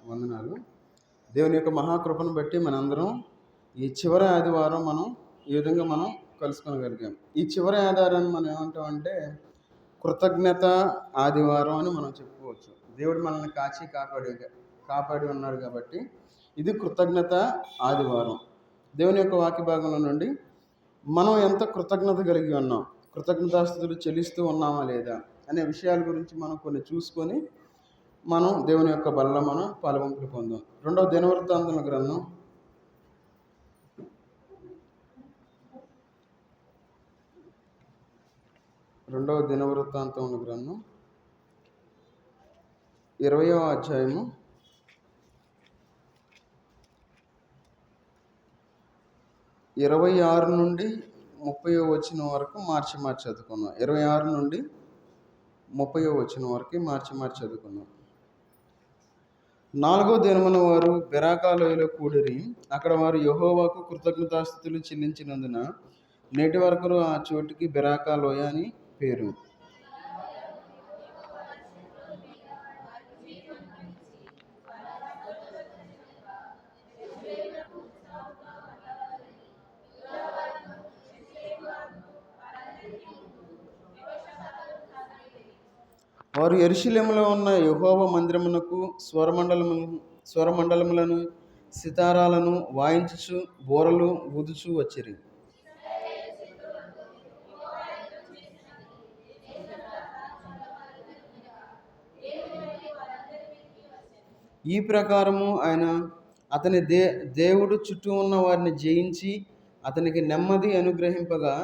వందనాలు. దేవుని యొక్క మహాకృపను బట్టి మనందరం ఈ చివరి ఆదివారం మనం ఈ విధంగా మనం కలుసుకోగలిగాం. ఈ చివరి ఆదివారాన్ని మనం ఏమంటామంటే కృతజ్ఞత ఆదివారం అని మనం చెప్పుకోవచ్చు. దేవుడు మనల్ని కాపాడి ఉన్నాడు కాబట్టి ఇది కృతజ్ఞత ఆదివారం. దేవుని యొక్క వాక్య భాగంలో నుండి మనం ఎంత కృతజ్ఞత కలిగి ఉన్నాం, కృతజ్ఞతాస్తుతులు చెల్లిస్తూ ఉన్నామా లేదా అనే విషయాల గురించి మనం కొన్ని చూసుకొని మనం దేవుని యొక్క బల్ల మనం పాలుపంపులు పొందాం. 2వ దినవృత్తాంతముల గ్రంథం 20వ అధ్యాయము 26 నుండి 30వ వచనం వరకు మార్చి చదువుకున్నాం. 26 నుండి 30వ వచనం వరకు మార్చి చదువుకున్నాం. 4వ దినమున వారు బెరాకా లోయలో కూడిరి. అక్కడ వారు యెహోవాకు కృతజ్ఞతాస్తుతులు చెల్లించినందున నేటి వరకు ఆ చోటికి బెరాకా లోయ అని పేరు. వారు యెరూషలేములో ఉన్న యెహోవా మందిరమునకు స్వరమండలములను సితారాలను వాయించుచు బోరలు ఊదుచు వచ్చిరి. ఈ ప్రకారము ఆయన అతని దేవుడు చుట్టూ ఉన్న వారిని జయించి అతనికి నెమ్మది అనుగ్రహింపగా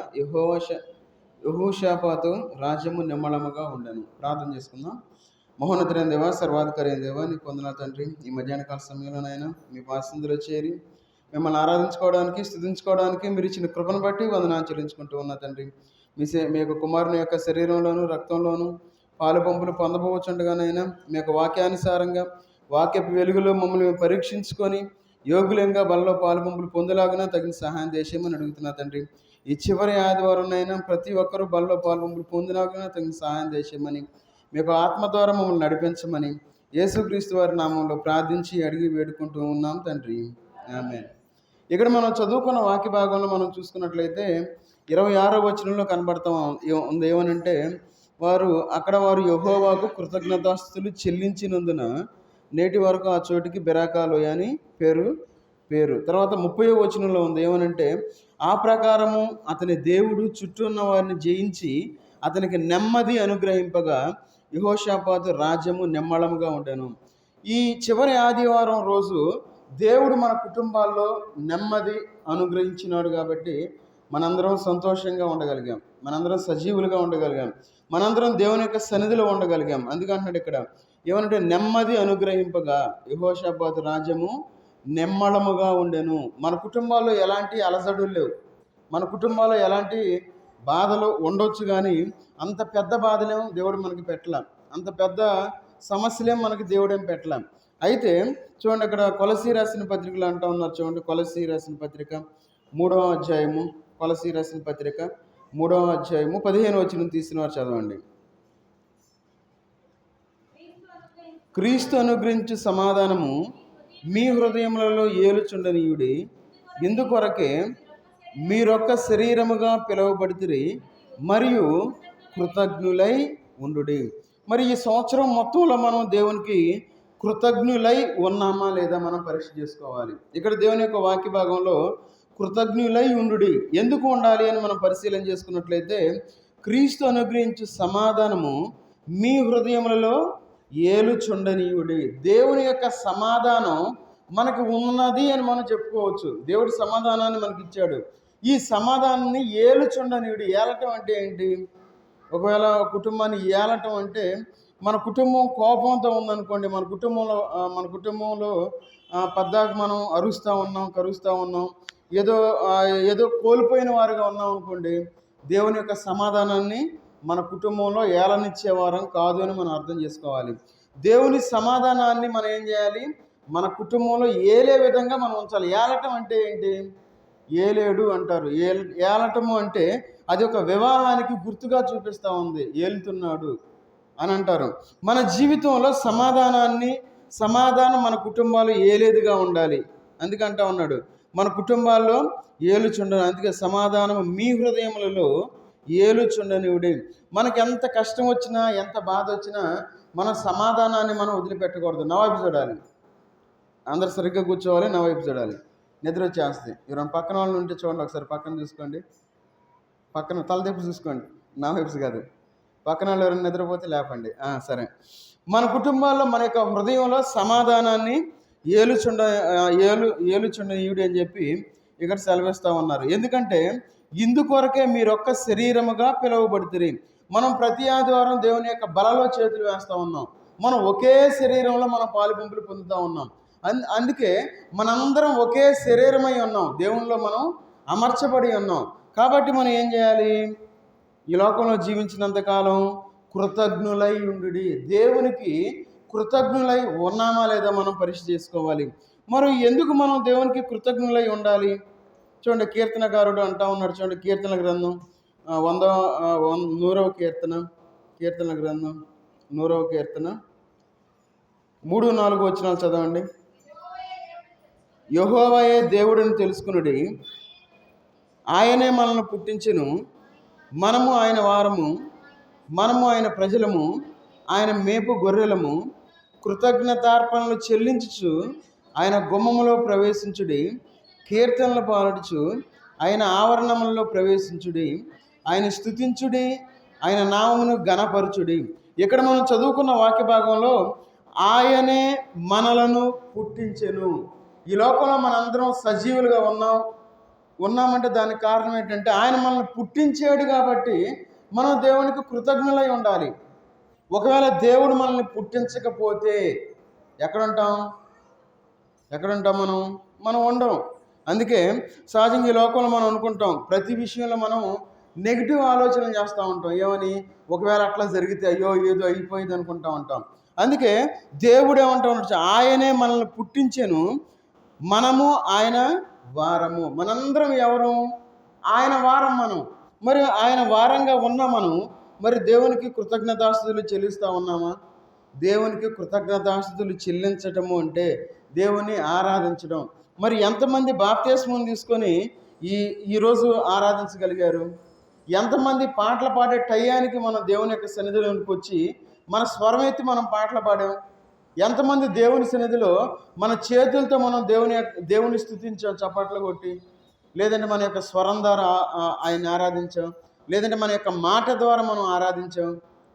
యెహోషాపాతు రాజ్యము నిమ్మళముగా ఉండెను. ప్రార్థన చేసుకుందాం. మహోన్నతుడైన దేవా, సర్వాధికారి అయిన దేవా, నీకు వందనాలు తండ్రి. ఈ మధ్యాహ్న కాల సమయంలోనైనా మీ పాసందులో చేరి మిమ్మల్ని ఆరాధించుకోవడానికి, స్తుతించుకోవడానికి మీరు ఇచ్చిన కృపను బట్టి వందనాలు చెల్లించుకుంటూ ఉన్నా తండ్రి. మీ యొక్క కుమారుని యొక్క శరీరంలోను రక్తంలోను పాలు పంపులు పొందబోచుండగానైనా మీ యొక్క వాక్యానుసారంగా వాక్యపు వెలుగులో మమ్మల్ని పరీక్షించుకొని యోగులంగా బలలో పాలు పంపులు పొందలాగినా తగిన సహాయం చేసేయమని అడుగుతున్నా తండ్రి. ఈ చివరి ఆదివారంనైనా ప్రతి ఒక్కరూ బలలో పాలు పంపులు పొందిలాగినా తగిన సహాయం చేసేయమని, మీకు ఆత్మ ద్వారా మమ్మల్ని నడిపించమని యేసుక్రీస్తు వారి నామంలో ప్రార్థించి అడిగి వేడుకుంటూ ఉన్నాం తండ్రి. ఆమేన్. ఇక్కడ మనం చదువుకున్న వాక్య భాగంలో మనం చూసుకున్నట్లయితే 26వ వచనంలో కనబడతా ఉంది. ఏమనంటే వారు యెహోవాకు కృతజ్ఞతాస్తుతులు చెల్లించినందున నేటి వరకు ఆ చోటికి బెరాకా లోయ అని పేరు. తర్వాత 30వ వచనంలో ఉంది. ఏమనంటే ఆ ప్రకారము అతని దేవుడు చుట్టూ ఉన్న వారిని జయించి అతనికి నెమ్మది అనుగ్రహింపగా యెహోషాపాతు రాజ్యము నిమ్మళముగా ఉండెను. ఈ చివరి ఆదివారం రోజు దేవుడు మన కుటుంబాల్లో నెమ్మది అనుగ్రహించినాడు కాబట్టి మనందరం సంతోషంగా ఉండగలిగాం, మనందరం సజీవులుగా ఉండగలిగాం, మనందరం దేవుని యొక్క సన్నిధిలో ఉండగలిగాం. అందుకంటున్నాడు ఇక్కడ ఏమనంటే నెమ్మది అనుగ్రహింపగా యెహోషాపాతు రాజ్యము నిమ్మళముగా ఉండెను. మన కుటుంబాల్లో ఎలాంటి అలజడులు లేవు, మన కుటుంబాల్లో ఎలాంటి బాధలు ఉండొచ్చు, కానీ అంత పెద్ద బాధలేం దేవుడు మనకి పెట్టలేం, అంత పెద్ద సమస్యలేం మనకి దేవుడేం పెట్టలేం. అయితే చూడండి, అక్కడ కొలసీ రాసిన పత్రికలు అంటూ ఉన్నారు. చూడండి, కొలసీ రాసిన పత్రిక 3వ అధ్యాయము, కొలసీ రాసిన పత్రిక 3వ అధ్యాయము 15వ వచనం తీసిన వారు చదవండి. క్రీస్తు అనుగ్రహించు సమాధానము మీ హృదయములలో ఏలుచుండనీయుడి. ఇందుకొరకే మీరొక్క శరీరముగా పిలువబడితిరి మరియు కృతజ్ఞులై ఉండుడి. మరి ఈ సంవత్సరం మొత్తంలో మనం దేవునికి కృతజ్ఞులై ఉన్నామా లేదా మనం పరీక్ష చేసుకోవాలి. ఇక్కడ దేవుని యొక్క వాక్య భాగంలో కృతజ్ఞులై ఉండుడి ఎందుకు ఉండాలి అని మనం పరిశీలన చేసుకున్నట్లయితే, క్రీస్తు అనుగ్రహించు సమాధానము మీ హృదయములలో ఏలుచుండనీయుడి. దేవుని యొక్క సమాధానం మనకు ఉన్నది అని మనం చెప్పుకోవచ్చు. దేవుడి సమాధానాన్ని మనకి ఇచ్చాడు. ఈ సమాధానాన్ని ఏలుచుండనీయుడి. ఏలటం అంటే ఏంటి? ఒకవేళ కుటుంబాన్ని ఏలటం అంటే, మన కుటుంబం కోపంతో ఉందనుకోండి, మన కుటుంబంలో పద్దాకు మనం అరుస్తూ ఉన్నాం, కరుస్తూ ఉన్నాం, ఏదో కోల్పోయిన వారుగా ఉన్నాం అనుకోండి, దేవుని యొక్క సమాధానాన్ని మన కుటుంబంలో ఏలనిచ్చేవారం కాదు అని మనం అర్థం చేసుకోవాలి. దేవుని సమాధానాన్ని మనం ఏం చేయాలి? మన కుటుంబంలో ఏలే విధంగా మనం ఉంచాలి. ఏలటం అంటే ఏంటి? ఏలేడు అంటారు. ఏలటము అంటే అది ఒక వివాహానికి గుర్తుగా చూపిస్తూ ఉంది. ఏలుతున్నాడు అని అంటారు. మన జీవితంలో సమాధానాన్ని, సమాధానం మన కుటుంబాలు ఏలేదిగా ఉండాలి. అందుకే అంటా ఉన్నాడు, మన కుటుంబాల్లో ఏలుచుండను. అందుకే సమాధానం మీ హృదయములలో ఏలుచుండనివుడి. మనకి ఎంత కష్టం వచ్చినా, ఎంత బాధ వచ్చినా మన సమాధానాన్ని మనం వదిలిపెట్టకూడదు. నా వైపు చూడాలి, అందరు సరిగ్గా కూర్చోవాలి, నా వైపు చూడాలి. నిద్ర వచ్చేస్తుంది. ఎవరైనా పక్కన వాళ్ళు ఉంటే చూడండి, ఒకసారి పక్కన చూసుకోండి, పక్కన తలదిప్పు చూసుకోండి, నా వైపు కాదు. పక్కన వాళ్ళు ఎవరైనా నిద్రపోతే లేపండి. సరే. మన కుటుంబాల్లో మన యొక్క హృదయంలో సమాధానాన్ని ఏలుచుండనీయుడు అని చెప్పి ఇక్కడ సెలవిస్తూ ఉన్నారు. ఎందుకంటే ఇందుకొరకే మీరొక్క శరీరముగా పిలువబడుతుంది. మనం ప్రతి ఆదివారం దేవుని యొక్క బలలో చేతులు వేస్తూ ఉన్నాం. మనం ఒకే శరీరంలో మనం పాలు పంపులు పొందుతూ ఉన్నాం. అందుకే మనందరం ఒకే శరీరమై ఉన్నాం, దేవునిలో మనం అమర్చబడి ఉన్నాం. కాబట్టి మనం ఏం చేయాలి? ఈ లోకంలో జీవించినంతకాలం కృతజ్ఞులై ఉండుడి. దేవునికి కృతజ్ఞులై ఉన్నామా లేదా మనం పరీక్ష చేసుకోవాలి. మరి ఎందుకు మనం దేవునికి కృతజ్ఞులై ఉండాలి? చూడండి, కీర్తనకారుడు అంటా ఉన్నాడు. చూడండి, కీర్తన గ్రంథం 100వ కీర్తన, కీర్తన గ్రంథం 100వ కీర్తన 3-4 వచనాలు చదవండి. యెహోవాయే దేవుడిని తెలుసుకునుడి, ఆయనే మనల్ని పుట్టించెను, మనము ఆయన వారము, మనము ఆయన ప్రజలము, ఆయన మేపు గొర్రెలము. కృతజ్ఞతార్పణలు చెల్లించుచు ఆయన గుమ్మములో ప్రవేశించుడి, కీర్తనలు పాడుచు ఆయన ఆవరణములలో ప్రవేశించుడి, ఆయన స్తుతించుడి, ఆయన నామమును ఘనపరచుడి. ఇక్కడ మనం చదువుకున్న వాక్య భాగంలో ఆయనే మనలను పుట్టించెను. ఈ లోకంలో మనందరం సజీవులుగా ఉన్నామంటే దానికి కారణం ఏంటంటే ఆయన మనల్ని పుట్టించాడు. కాబట్టి మనం దేవునికి కృతజ్ఞులై ఉండాలి. ఒకవేళ దేవుడు మనల్ని పుట్టించకపోతే ఎక్కడుంటాం? మనం ఉండం. అందుకే సహజంగా ఈ లోకంలో మనం అనుకుంటాం, ప్రతి విషయంలో మనం నెగిటివ్ ఆలోచనలు చేస్తూ ఉంటాం. ఏమని? ఒకవేళ అట్లా జరిగితే అయ్యో ఏదో అయిపోయింది అనుకుంటా ఉంటాం. అందుకే దేవుడు ఏమంటా ఉన్నాడు? ఆయనే మనల్ని పుట్టించెను, మనము ఆయన వారము. మనందరం ఎవరు? ఆయన వారం మనం. మరి ఆయన వారంగా ఉన్న మనం మరి దేవునికి కృతజ్ఞతాస్తుతులు చెల్లిస్తూ ఉన్నామా? దేవునికి కృతజ్ఞతాస్తుతులు చెల్లించటము అంటే దేవుని ఆరాధించడం. మరి ఎంతమంది బాప్తిస్మం తీసుకొని ఈరోజు ఆరాధించగలిగారు? ఎంతమంది పాటలు పాడే టయానికి మనం దేవుని యొక్క సన్నిధిలోనికి వచ్చి మన స్వరం ఎత్తి మనం పాటలు పాడాం? ఎంతమంది దేవుని సన్నిధిలో మన చేతులతో మనం దేవుని స్తుతించాం, చప్పట్లు కొట్టి? లేదంటే మన యొక్క స్వరం ద్వారా ఆయన ఆరాధించాం, లేదంటే మన యొక్క మాట ద్వారా మనం ఆరాధించాం?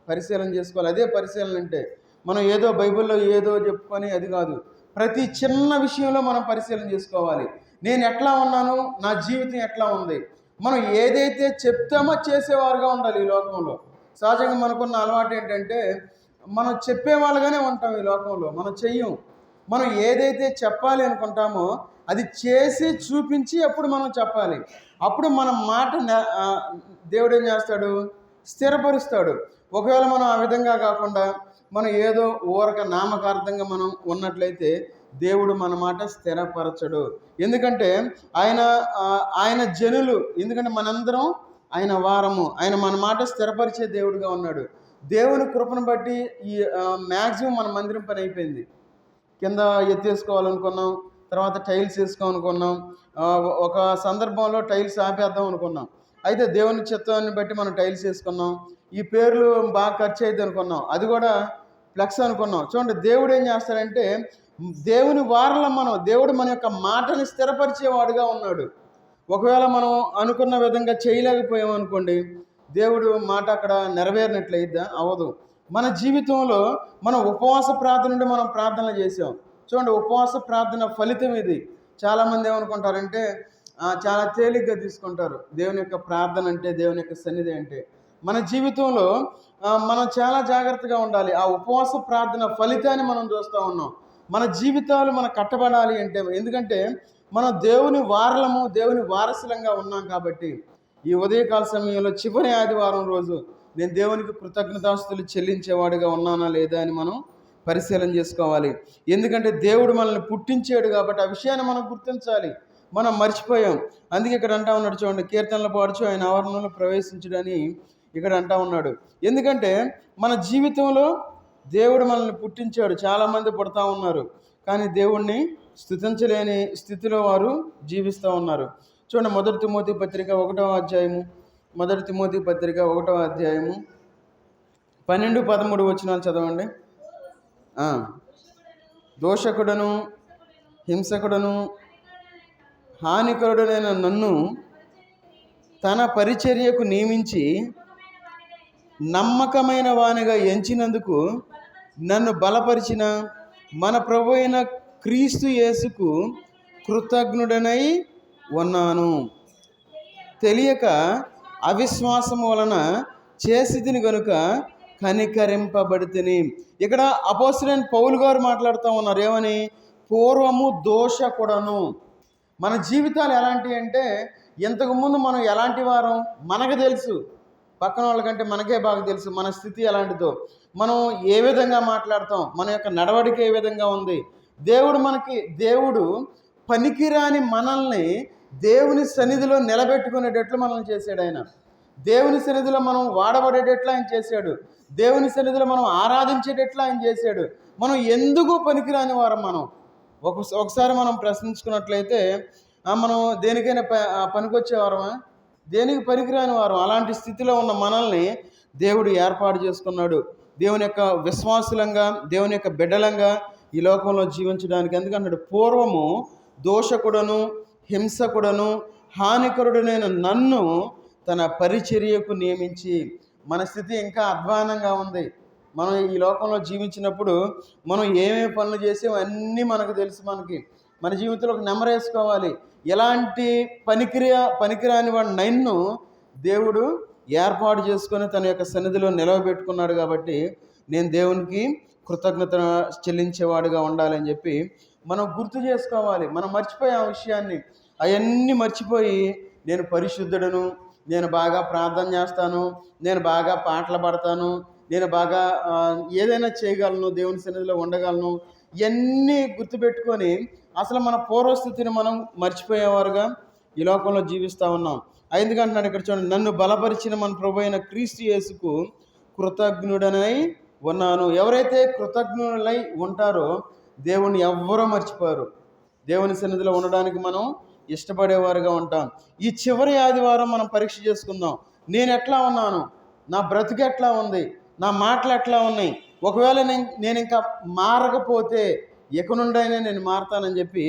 పరిశీలన చేసుకోవాలి. అదే పరిశీలన అంటే మనం ఏదో బైబిల్లో ఏదో చెప్పుకొని అది కాదు. ప్రతి చిన్న విషయంలో మనం పరిశీలన చేసుకోవాలి. నేను ఎట్లా ఉన్నాను, నా జీవితం ఎట్లా ఉంది. మనం ఏదైతే చెప్తామో చేసేవారుగా ఉండాలి. ఈ లోకంలో సహజంగా మనకున్న అలవాటు ఏంటంటే మనం చెప్పేవాళ్ళుగానే ఉంటాం. ఈ లోకంలో మనం చెయ్యం. మనం ఏదైతే చెప్పాలి అనుకుంటామో అది చేసి చూపించి అప్పుడు మనం చెప్పాలి. అప్పుడు మన మాట దేవుడు ఏం చేస్తాడు? స్థిరపరుస్తాడు. ఒకవేళ మనం ఆ విధంగా కాకుండా మనం ఏదో ఊరక నామకార్థంగా మనం ఉన్నట్లయితే దేవుడు మన మాట స్థిరపరచడు. ఎందుకంటే ఆయన జనులు, ఎందుకంటే మనందరం ఆయన వారము. ఆయన మన మాట స్థిరపరిచే దేవుడుగా ఉన్నాడు. దేవుని కృపను బట్టి ఈ మ్యాక్సిమం మన మందిరం పని అయిపోయింది. కింద ఎత్తేసుకోవాలనుకున్నాం, తర్వాత టైల్స్ వేసుకోవాలనుకున్నాం, ఒక సందర్భంలో టైల్స్ ఆపేద్దాం అనుకున్నాం. అయితే దేవుని చిత్తాన్ని బట్టి మనం టైల్స్ వేసుకున్నాం. ఈ పేర్లు బాగా ఖర్చు అయితే అనుకున్నాం, అది కూడా ఫ్లెక్స్ అనుకున్నాం. చూడండి, దేవుడు ఏం చేస్తాడంటే దేవుని వారల దేవుడు మన యొక్క మాటని స్థిరపరిచేవాడుగా ఉన్నాడు. ఒకవేళ మనం అనుకున్న విధంగా చేయలేకపోయామనుకోండి, దేవుడు మాట అక్కడ నెరవేరినట్లయిద్దా? అవ్వదు. మన జీవితంలో మనం ఉపవాస ప్రార్థన నుండి మనం ప్రార్థనలు చేసాం. చూడండి, ఉపవాస ప్రార్థన ఫలితం ఇది. చాలామంది ఏమనుకుంటారంటే చాలా తేలిగ్గా తీసుకుంటారు దేవుని యొక్క ప్రార్థన అంటే, దేవుని యొక్క సన్నిధి అంటే. మన జీవితంలో మనం చాలా జాగ్రత్తగా ఉండాలి. ఆ ఉపవాస ప్రార్థన ఫలితాన్ని మనం చూస్తూ ఉన్నాం. మన జీవితాలు మనం కట్టబడాలి అంటే, ఎందుకంటే మనం దేవుని వారలము, దేవుని వారసులంగా ఉన్నాం. కాబట్టి ఈ ఉదయకాల సమయంలో చివరి ఆదివారం రోజు నేను దేవునికి కృతజ్ఞతాస్తుతులు చెల్లించేవాడిగా ఉన్నానా లేదా అని మనం పరిశీలన చేసుకోవాలి. ఎందుకంటే దేవుడు మనల్ని పుట్టించాడు కాబట్టి ఆ విషయాన్ని మనం గుర్తించాలి. మనం మర్చిపోయాం. అందుకే ఇక్కడ అంటా ఉన్నాడు, చూడండి, కీర్తనలు పాడుచు ఆయన ఆవరణలో ప్రవేశించడని ఇక్కడ అంటా ఉన్నాడు. ఎందుకంటే మన జీవితంలో దేవుడు మనల్ని పుట్టించాడు. చాలామంది పుడతా ఉన్నారు, కానీ దేవుణ్ణి స్తుతించలేని స్థితిలో వారు జీవిస్తూ ఉన్నారు. చూడండి, మొదటి తిమోతి పత్రిక 1వ అధ్యాయము, మొదటి తిమోతి పత్రిక 1వ అధ్యాయము 12-13 వచనాలు చదవండి. దోషకుడను, హింసకుడను, హానికరుడనైన నన్ను తన పరిచర్యకు నియమించి నమ్మకమైన వానిగా ఎంచినందుకు నన్ను బలపరిచిన మన ప్రభు అయిన క్రీస్తు యేసుకు కృతజ్ఞుడనై ఉన్నాను. తెలియక అవిశ్వాసం వలన చేసితిని గనుక కనికరింపబడితిని. ఇక్కడ అపోస్తలుడైన పౌలు గారు మాట్లాడుతూ ఉన్నారు. ఏమని? పూర్వము దోషకుడను. మన జీవితాలు ఎలాంటివి అంటే, ఇంతకుముందు మనం ఎలాంటి వారం మనకు తెలుసు, పక్కన వాళ్ళకంటే మనకే బాగా తెలుసు మన స్థితి ఎలాంటిదో, మనం ఏ విధంగా మాట్లాడతాం, మన యొక్క నడవడిక ఏ విధంగా ఉంది. దేవుడు పనికిరాని మనల్ని దేవుని సన్నిధిలో నిలబెట్టుకునేటట్లు మనల్ని చేశాడు. ఆయన దేవుని సన్నిధిలో మనం వాడబడేటట్లు ఆయన చేశాడు. దేవుని సన్నిధిలో మనం ఆరాధించేటట్లు ఆయన చేశాడు. మనం ఎందుకు పనికిరాని వారం? మనం ఒకసారి మనం ప్రశ్నించుకున్నట్లయితే, మనం దేనికైనా పనికొచ్చేవారమా? దేనికి పనికిరాని వారం. అలాంటి స్థితిలో ఉన్న మనల్ని దేవుడు ఏర్పాటు చేసుకున్నాడు, దేవుని యొక్క విశ్వాసులంగా, దేవుని యొక్క బిడ్డలంగా ఈ లోకంలో జీవించడానికి. ఎందుకంటాడు, పూర్వము దోషకుడను, హింసకుడను, హానికరుడనైన నన్ను తన పరిచర్యకు నియమించి. మన స్థితి ఇంకా అధ్వానంగా ఉంది. మనం ఈ లోకంలో జీవించినప్పుడు మనం ఏమేమి పనులు చేసామో అన్నీ మనకు తెలుసు. మన జీవితంలో ఒక నెమరేసుకోవాలి. ఎలాంటి పనికిరాని వాడు నన్ను దేవుడు ఏర్పాటు చేసుకొని తన యొక్క సన్నిధిలో నిలవబెట్టుకున్నాడు. కాబట్టి నేను దేవునికి కృతజ్ఞత చెల్లించేవాడుగా ఉండాలని చెప్పి మనం గుర్తు చేసుకోవాలి. మనం మర్చిపోయే ఆ విషయాన్ని, అవన్నీ మర్చిపోయి నేను పరిశుద్ధుడను, నేను బాగా ప్రార్థన చేస్తాను, నేను బాగా పాటలు పాడతాను, నేను బాగా ఏదైనా చేయగలను, దేవుని సన్నిధిలో ఉండగలను, ఇవన్నీ గుర్తుపెట్టుకొని అసలు మన పూర్వస్థితిని మనం మర్చిపోయేవారుగా ఈ లోకంలో జీవిస్తూ ఉన్నాం. ఎందుకంటున్నాడు ఇక్కడ చూడండి, నన్ను బలపరిచిన మన ప్రభు అయిన క్రీస్తు యేసుకు కృతజ్ఞుడనై ఉన్నాను. ఎవరైతే కృతజ్ఞులై ఉంటారో దేవుణ్ణి ఎవ్వరూ మర్చిపోరు. దేవుని సన్నిధిలో ఉండడానికి మనం ఇష్టపడేవారుగా ఉంటాం. ఈ చివరి ఆదివారం మనం పరీక్ష చేసుకుందాం. నేను ఎట్లా ఉన్నాను, నా బ్రతుకు ఎట్లా ఉంది, నా మాటలు ఎట్లా ఉన్నాయి. ఒకవేళ నేను ఇంకా మారకపోతే ఇక నుండైనా నేను మారతానని చెప్పి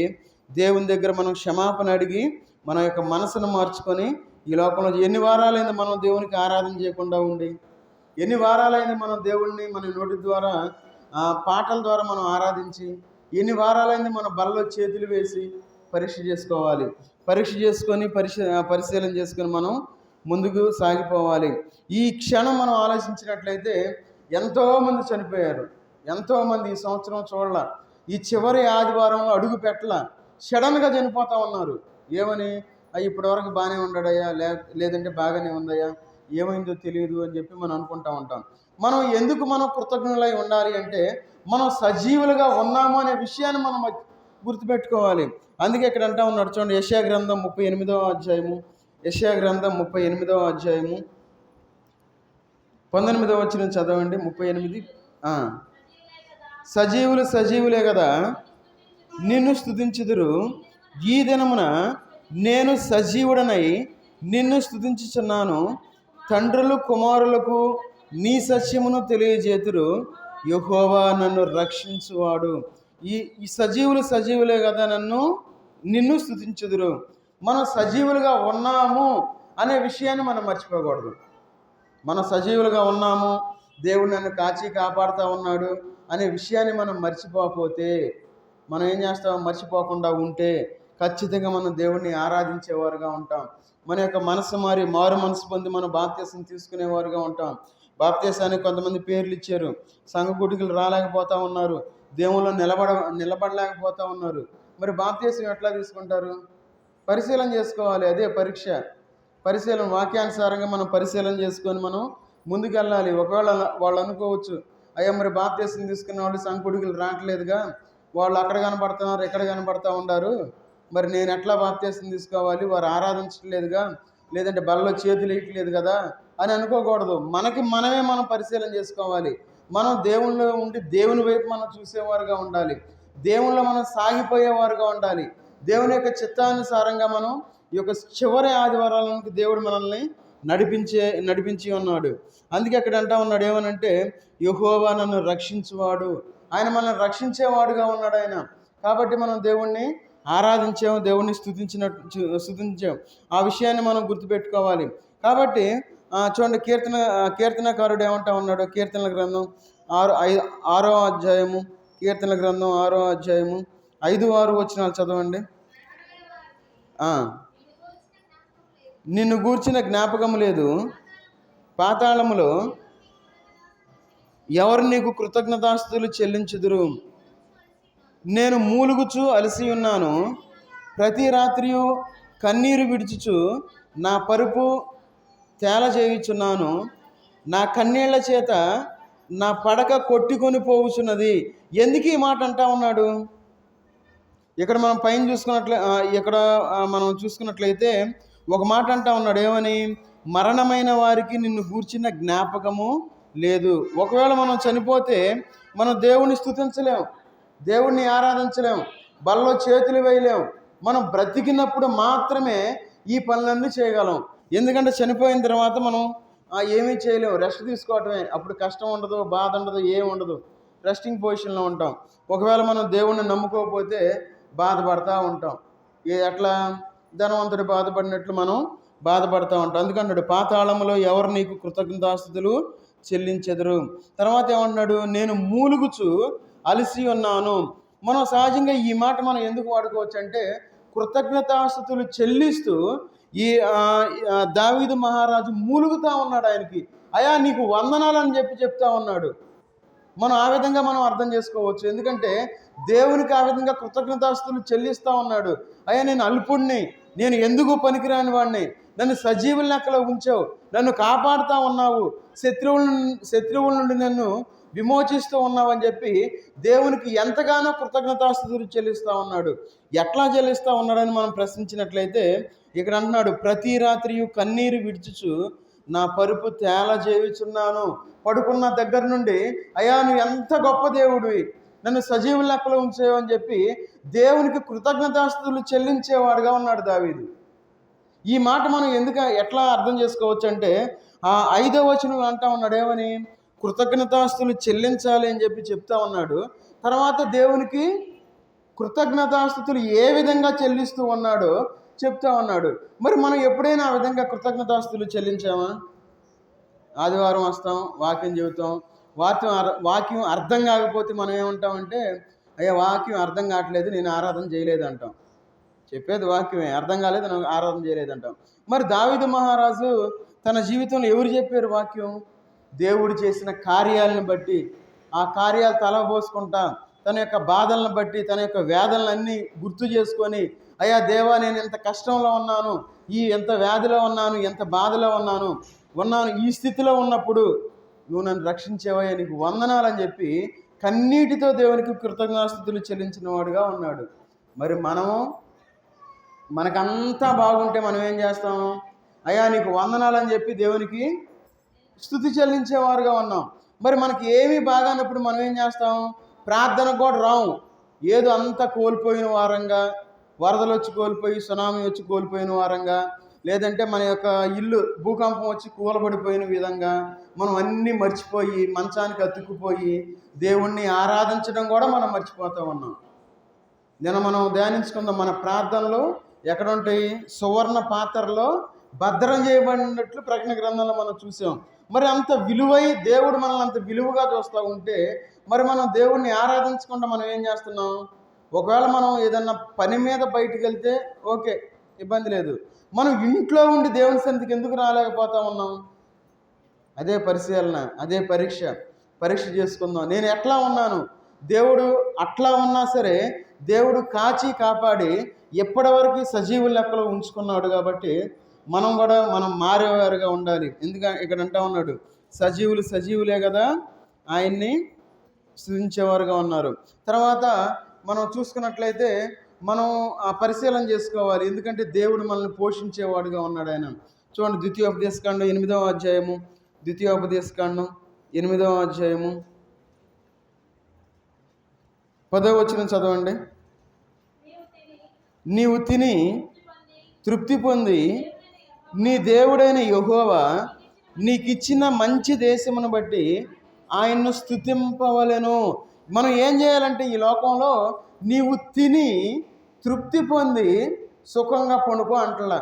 దేవుని దగ్గర మనం క్షమాపణ అడిగి మన యొక్క మనసును మార్చుకొని, ఈ లోకంలో ఎన్ని వారాలైంది మనం దేవునికి ఆరాధన చేయకుండా ఉండి, ఎన్ని వారాలైంది మనం దేవుణ్ణి మన నోటి ద్వారా పాటల ద్వారా మనం ఆరాధించి, ఎన్ని వారాలైంది మన బల్లో చేతులు వేసి పరీక్ష చేసుకోవాలి. పరీక్ష చేసుకొని పరిశీలన చేసుకొని మనం ముందుకు సాగిపోవాలి. ఈ క్షణం మనం ఆలోచించినట్లయితే ఎంతోమంది చనిపోయారు, ఎంతోమంది ఈ సంవత్సరం చూడాల, ఈ చివరి ఆదివారంలో అడుగు పెట్టల, సడన్గా చనిపోతూ ఉన్నారు. ఏమని? ఇప్పటివరకు బాగానే ఉన్నాడయ్యా, లేదంటే బాగానే ఉందయ్యా, ఏమైందో తెలియదు అని చెప్పి మనం అనుకుంటూ ఉంటాం. మనం ఎందుకు కృతజ్ఞులై ఉండాలి అంటే, మనం సజీవులుగా ఉన్నాము అనే విషయాన్ని మనం గుర్తుపెట్టుకోవాలి. అందుకే ఇక్కడ అంటా ఉన్నాడు చూడండి, యెషయా గ్రంథం 38వ అధ్యాయము, యెషయా గ్రంథం 38వ అధ్యాయము 19వ వచనం చదవండి. 38. సజీవులే కదా నిన్ను స్తుతించుదురు, ఈ దినమున నేను సజీవుడనై నిన్ను స్తుతించుచున్నాను. తండ్రులు కుమారులకు నీ సత్యమును తెలియజేతురు, యెహోవా నన్ను రక్షించువాడు. ఈ సజీవులే కదా నిన్ను స్తుతించుదురు. మనం సజీవులుగా ఉన్నాము అనే విషయాన్ని మనం మర్చిపోకూడదు. మనం సజీవులుగా ఉన్నాము, దేవుడు నన్ను కాచి కాపాడుతూ ఉన్నాడు అనే విషయాన్ని మనం మర్చిపోకపోతే, మనం ఏం చేస్తాం? మర్చిపోకుండా ఉంటే ఖచ్చితంగా మనం దేవుడిని ఆరాధించేవారుగా ఉంటాం. మన యొక్క మారు మనసు పొంది మనం బాప్తీసం తీసుకునేవారుగా ఉంటాం. బాప్తీసానికి కొంతమంది పేర్లు ఇచ్చారు, సంఘ కూడికలు రాలేకపోతూ ఉన్నారు, దేవుళ్ళు నిలబడలేకపోతూ ఉన్నారు. మరి బాప్తీసం ఎట్లా తీసుకుంటారు? పరిశీలన చేసుకోవాలి. అదే పరీక్ష. వాక్యానుసారంగా మనం పరిశీలన చేసుకొని మనం ముందుకెళ్ళాలి. ఒకవేళ వాళ్ళు అనుకోవచ్చు, అయ్యా మరి బాప్తీసం తీసుకున్న వాళ్ళు సంఘ కూడికలు రావట్లేదుగా, వాళ్ళు అక్కడ కనపడుతున్నారు, ఎక్కడ కనపడుతూ ఉన్నారు, మరి నేను ఎట్లా బాప్తీసం తీసుకోవాలి, వారు ఆరాధించట్లేదుగా, లేదంటే బలలో చేతులు వేయట్లేదు కదా అని అనుకోకూడదు. మనమే మనం పరిశీలన చేసుకోవాలి. మనం దేవునిలో ఉండి దేవుని వైపు మనం చూసేవారుగా ఉండాలి. దేవునిలో మనం సాగిపోయేవారుగా ఉండాలి. దేవుని యొక్క చిత్తానుసారంగా మనం ఈ యొక్క చివరి ఆదివారాలకు దేవుడు మనల్ని నడిపించి ఉన్నాడు. అందుకే అక్కడ అంటా ఉన్నాడు ఏమనంటే, యెహోవా నన్ను రక్షించువాడు, ఆయన మనల్ని రక్షించేవాడుగా ఉన్నాడు ఆయన. కాబట్టి మనం దేవుణ్ణి ఆరాధించాము, దేవుణ్ణి స్తుతించాం. ఆ విషయాన్ని మనం గుర్తుపెట్టుకోవాలి. కాబట్టి చూడండి, కీర్తనకారుడు ఏమంటా ఉన్నాడు, కీర్తనల గ్రంథం 6వ అధ్యాయము, కీర్తనల గ్రంథం 6వ అధ్యాయము 5-6 వచనాలు చదవండి. నిన్ను గూర్చిన జ్ఞాపకం లేదు, పాతాళములో ఎవరు నీకు కృతజ్ఞతాస్తుతులు చెల్లించుదురు. నేను మూలుగుచు అలసి ఉన్నాను, ప్రతి రాత్రియు కన్నీరు విడుచుచు నా పరుపు తేలజేయుచున్నాను. నా కన్నీళ్ల చేత నా పడక కొట్టుకొని పోవుచున్నది. ఎందుకు ఈ మాట అంటా ఉన్నాడు? ఇక్కడ మనం పైన చూసుకున్నట్లయితే ఒక మాట అంటా ఉన్నాడు ఏమని, మరణమైన వారికి నిన్ను గూర్చిన జ్ఞాపకము లేదు. ఒకవేళ మనం చనిపోతే మనం దేవుణ్ణి స్తుతించలేం, దేవుణ్ణి ఆరాధించలేం, బల్లో చేతులు వేయలేం. మనం బ్రతికినప్పుడు మాత్రమే ఈ పనులన్నీ చేయగలం. ఎందుకంటే చనిపోయిన తర్వాత మనం ఏమీ చేయలేం, రెస్ట్ తీసుకోవటమే. అప్పుడు కష్టం ఉండదు, బాధ ఉండదు, ఏమి ఉండదు, రెస్టింగ్ పొజిషన్లో ఉంటాం. ఒకవేళ మనం దేవుణ్ణి నమ్ముకోకపోతే బాధపడతా ఉంటాం. ఎట్లా ధనవంతుడు బాధపడినట్లు మనం బాధపడతా ఉంటాం. అందుకన్నాడు, పాతాళములో ఎవరు నీకు కృతజ్ఞతాస్తుతులు చెల్లించెదరు. తర్వాత ఏమంటున్నాడు, నేను మూలుగుచు అలసి ఉన్నాను. మనం సహజంగా ఈ మాట మనం ఎందుకు వాడుకోవచ్చు అంటే, కృతజ్ఞతాస్తుతులు చెల్లిస్తూ ఈ దావీదు మహారాజు మూలుగుతా ఉన్నాడు ఆయనకి. అయా నీకు వందనాలని చెప్తా ఉన్నాడు. మనం ఆ విధంగా మనం అర్థం చేసుకోవచ్చు. ఎందుకంటే దేవునికి ఆ విధంగా కృతజ్ఞతాస్తుతులు చెల్లిస్తూ ఉన్నాడు. అయ్యా నేను అల్పుడిని, నేను ఎందుకు పనికిరాని వాడిని, నన్ను సజీవుల లెక్కలో ఉంచావు, నన్ను కాపాడుతూ ఉన్నావు, శత్రువుల నుండి నన్ను విమోచిస్తూ ఉన్నావు అని చెప్పి దేవునికి ఎంతగానో కృతజ్ఞతాస్తుతులు చెల్లిస్తూ ఉన్నాడు. ఎట్లా చెల్లిస్తూ ఉన్నాడని మనం ప్రశ్నించినట్లయితే ఇక్కడ అంటున్నాడు, ప్రతి రాత్రియు కన్నీరు విడుచుచు నా పరుపు తేలజేయుచున్నాను. పడుకున్న దగ్గర నుండి అయ్యా నువ్వు ఎంత గొప్ప దేవుడివి, నన్ను సజీవుల లెక్కలో ఉంచావు అని చెప్పి దేవునికి కృతజ్ఞతాస్తుతులు చెల్లించేవాడుగా ఉన్నాడు దావీదు. ఈ మాట మనం ఎట్లా అర్థం చేసుకోవచ్చు అంటే, 5వ వచనం అంటా ఉన్నాడు ఏమని, కృతజ్ఞతాస్తుతులు చెల్లించాలి అని చెప్పి చెప్తా ఉన్నాడు. తర్వాత దేవునికి కృతజ్ఞతాస్తుతులు ఏ విధంగా చెల్లిస్తూ ఉన్నాడో చెప్తా ఉన్నాడు. మరి మనం ఎప్పుడైనా ఆ విధంగా కృతజ్ఞతాస్తుతులు చెల్లించామా? ఆదివారం వస్తాం, వాక్యం చెబుతాం, వాక్యం అర్థం కాకపోతే మనం ఏమంటామంటే, అయ్యా వాక్యం అర్థం కావట్లేదు, నేను ఆరాధన చేయలేదు అంటాం. చెప్పేది వాక్యమే, అర్థం కాలేదు, నేను ఆరాధన చేయలేదు అంటాం. మరి దావీదు మహారాజు తన జీవితంలో ఎవరు చెప్పారు వాక్యం? దేవుడు చేసిన కార్యాలను బట్టి, ఆ కార్యాలు తలబోసుకుంటా, తన యొక్క బాధలను బట్టి, తన యొక్క వేదనలన్నీ గుర్తు చేసుకొని, అయ్యా దేవా నేను ఎంత కష్టంలో ఉన్నాను, ఎంత వ్యాధిలో ఉన్నాను, ఎంత బాధలో ఉన్నాను, ఈ స్థితిలో ఉన్నప్పుడు నువ్వు నన్ను రక్షించేవయ్యా, నీకు వందనాలని చెప్పి కన్నీటితో దేవునికి కృతజ్ఞతాస్తుతులు చెల్లించిన వాడుగా ఉన్నాడు. మరి మనకంతా బాగుంటే మనం ఏం చేస్తాము? అయ్యా నీకు వందనాలని చెప్పి దేవునికి స్తుతి చెల్లించేవారుగా ఉన్నాం. మరి మనకి ఏమీ బాగానప్పుడు మనం ఏం చేస్తాం? ప్రార్థనకు కూడా రాము. ఏదో అంతా కోల్పోయిన వారంగా, వరదలు వచ్చి కోల్పోయి, సునామీ వచ్చి కోల్పోయిన వారంగా, లేదంటే మన యొక్క ఇల్లు భూకంపం వచ్చి కూలబడిపోయిన విధంగా మనం అన్నీ మర్చిపోయి మంచానికి అతుక్కుపోయి దేవుణ్ణి ఆరాధించడం కూడా మనం మర్చిపోతూ ఉన్నాం. మనం ధ్యానించుకుందాం, మన ప్రార్థనలు ఎక్కడ ఉంటాయి? సువర్ణ పాత్రలో భద్రం చేయబడినట్లు ప్రకటన గ్రంథంలో మనం చూసాం. మరి అంత దేవుడు మనల్ని అంత విలువగా చూస్తూ ఉంటే మరి మనం దేవుణ్ణి ఆరాధించకుండా మనం ఏం చేస్తున్నాం? ఒకవేళ మనం ఏదన్నా పని మీద బయటికి వెళ్తే ఓకే, ఇబ్బంది లేదు. మనం ఇంట్లో ఉండి దేవుని సన్నిధికి ఎందుకు రాలేకపోతా ఉన్నాం? అదే పరిశీలన, అదే పరీక్ష చేసుకుందాం. నేను ఎట్లా ఉన్నాను? దేవుడు అట్లా ఉన్నా సరే దేవుడు కాపాడి ఎప్పటివరకు సజీవుల లెక్కలో ఉంచుకున్నాడు. కాబట్టి మనం మారేవారుగా ఉండాలి. ఎందుకంటే ఇక్కడ అంటా ఉన్నాడు, సజీవులే కదా ఆయన్ని స్తుతించేవారుగా ఉన్నారు. తర్వాత మనం చూసుకున్నట్లయితే మనం ఆ పరిశీలన చేసుకోవాలి. ఎందుకంటే దేవుడు మనల్ని పోషించేవాడుగా ఉన్నాడు ఆయన. చూడండి, ద్వితీయోపదేశకాండం 8వ అధ్యాయము, 10వ వచనం చదవండి. నీవు తిని తృప్తి పొంది నీ దేవుడైన యెహోవా నీకిచ్చిన మంచి దేశమును బట్టి ఆయన్ను స్తుతింపవలెను. మనం ఏం చేయాలంటే ఈ లోకంలో నీవు తిని తృప్తి పొంది సుఖంగా పడుకో అంటలా.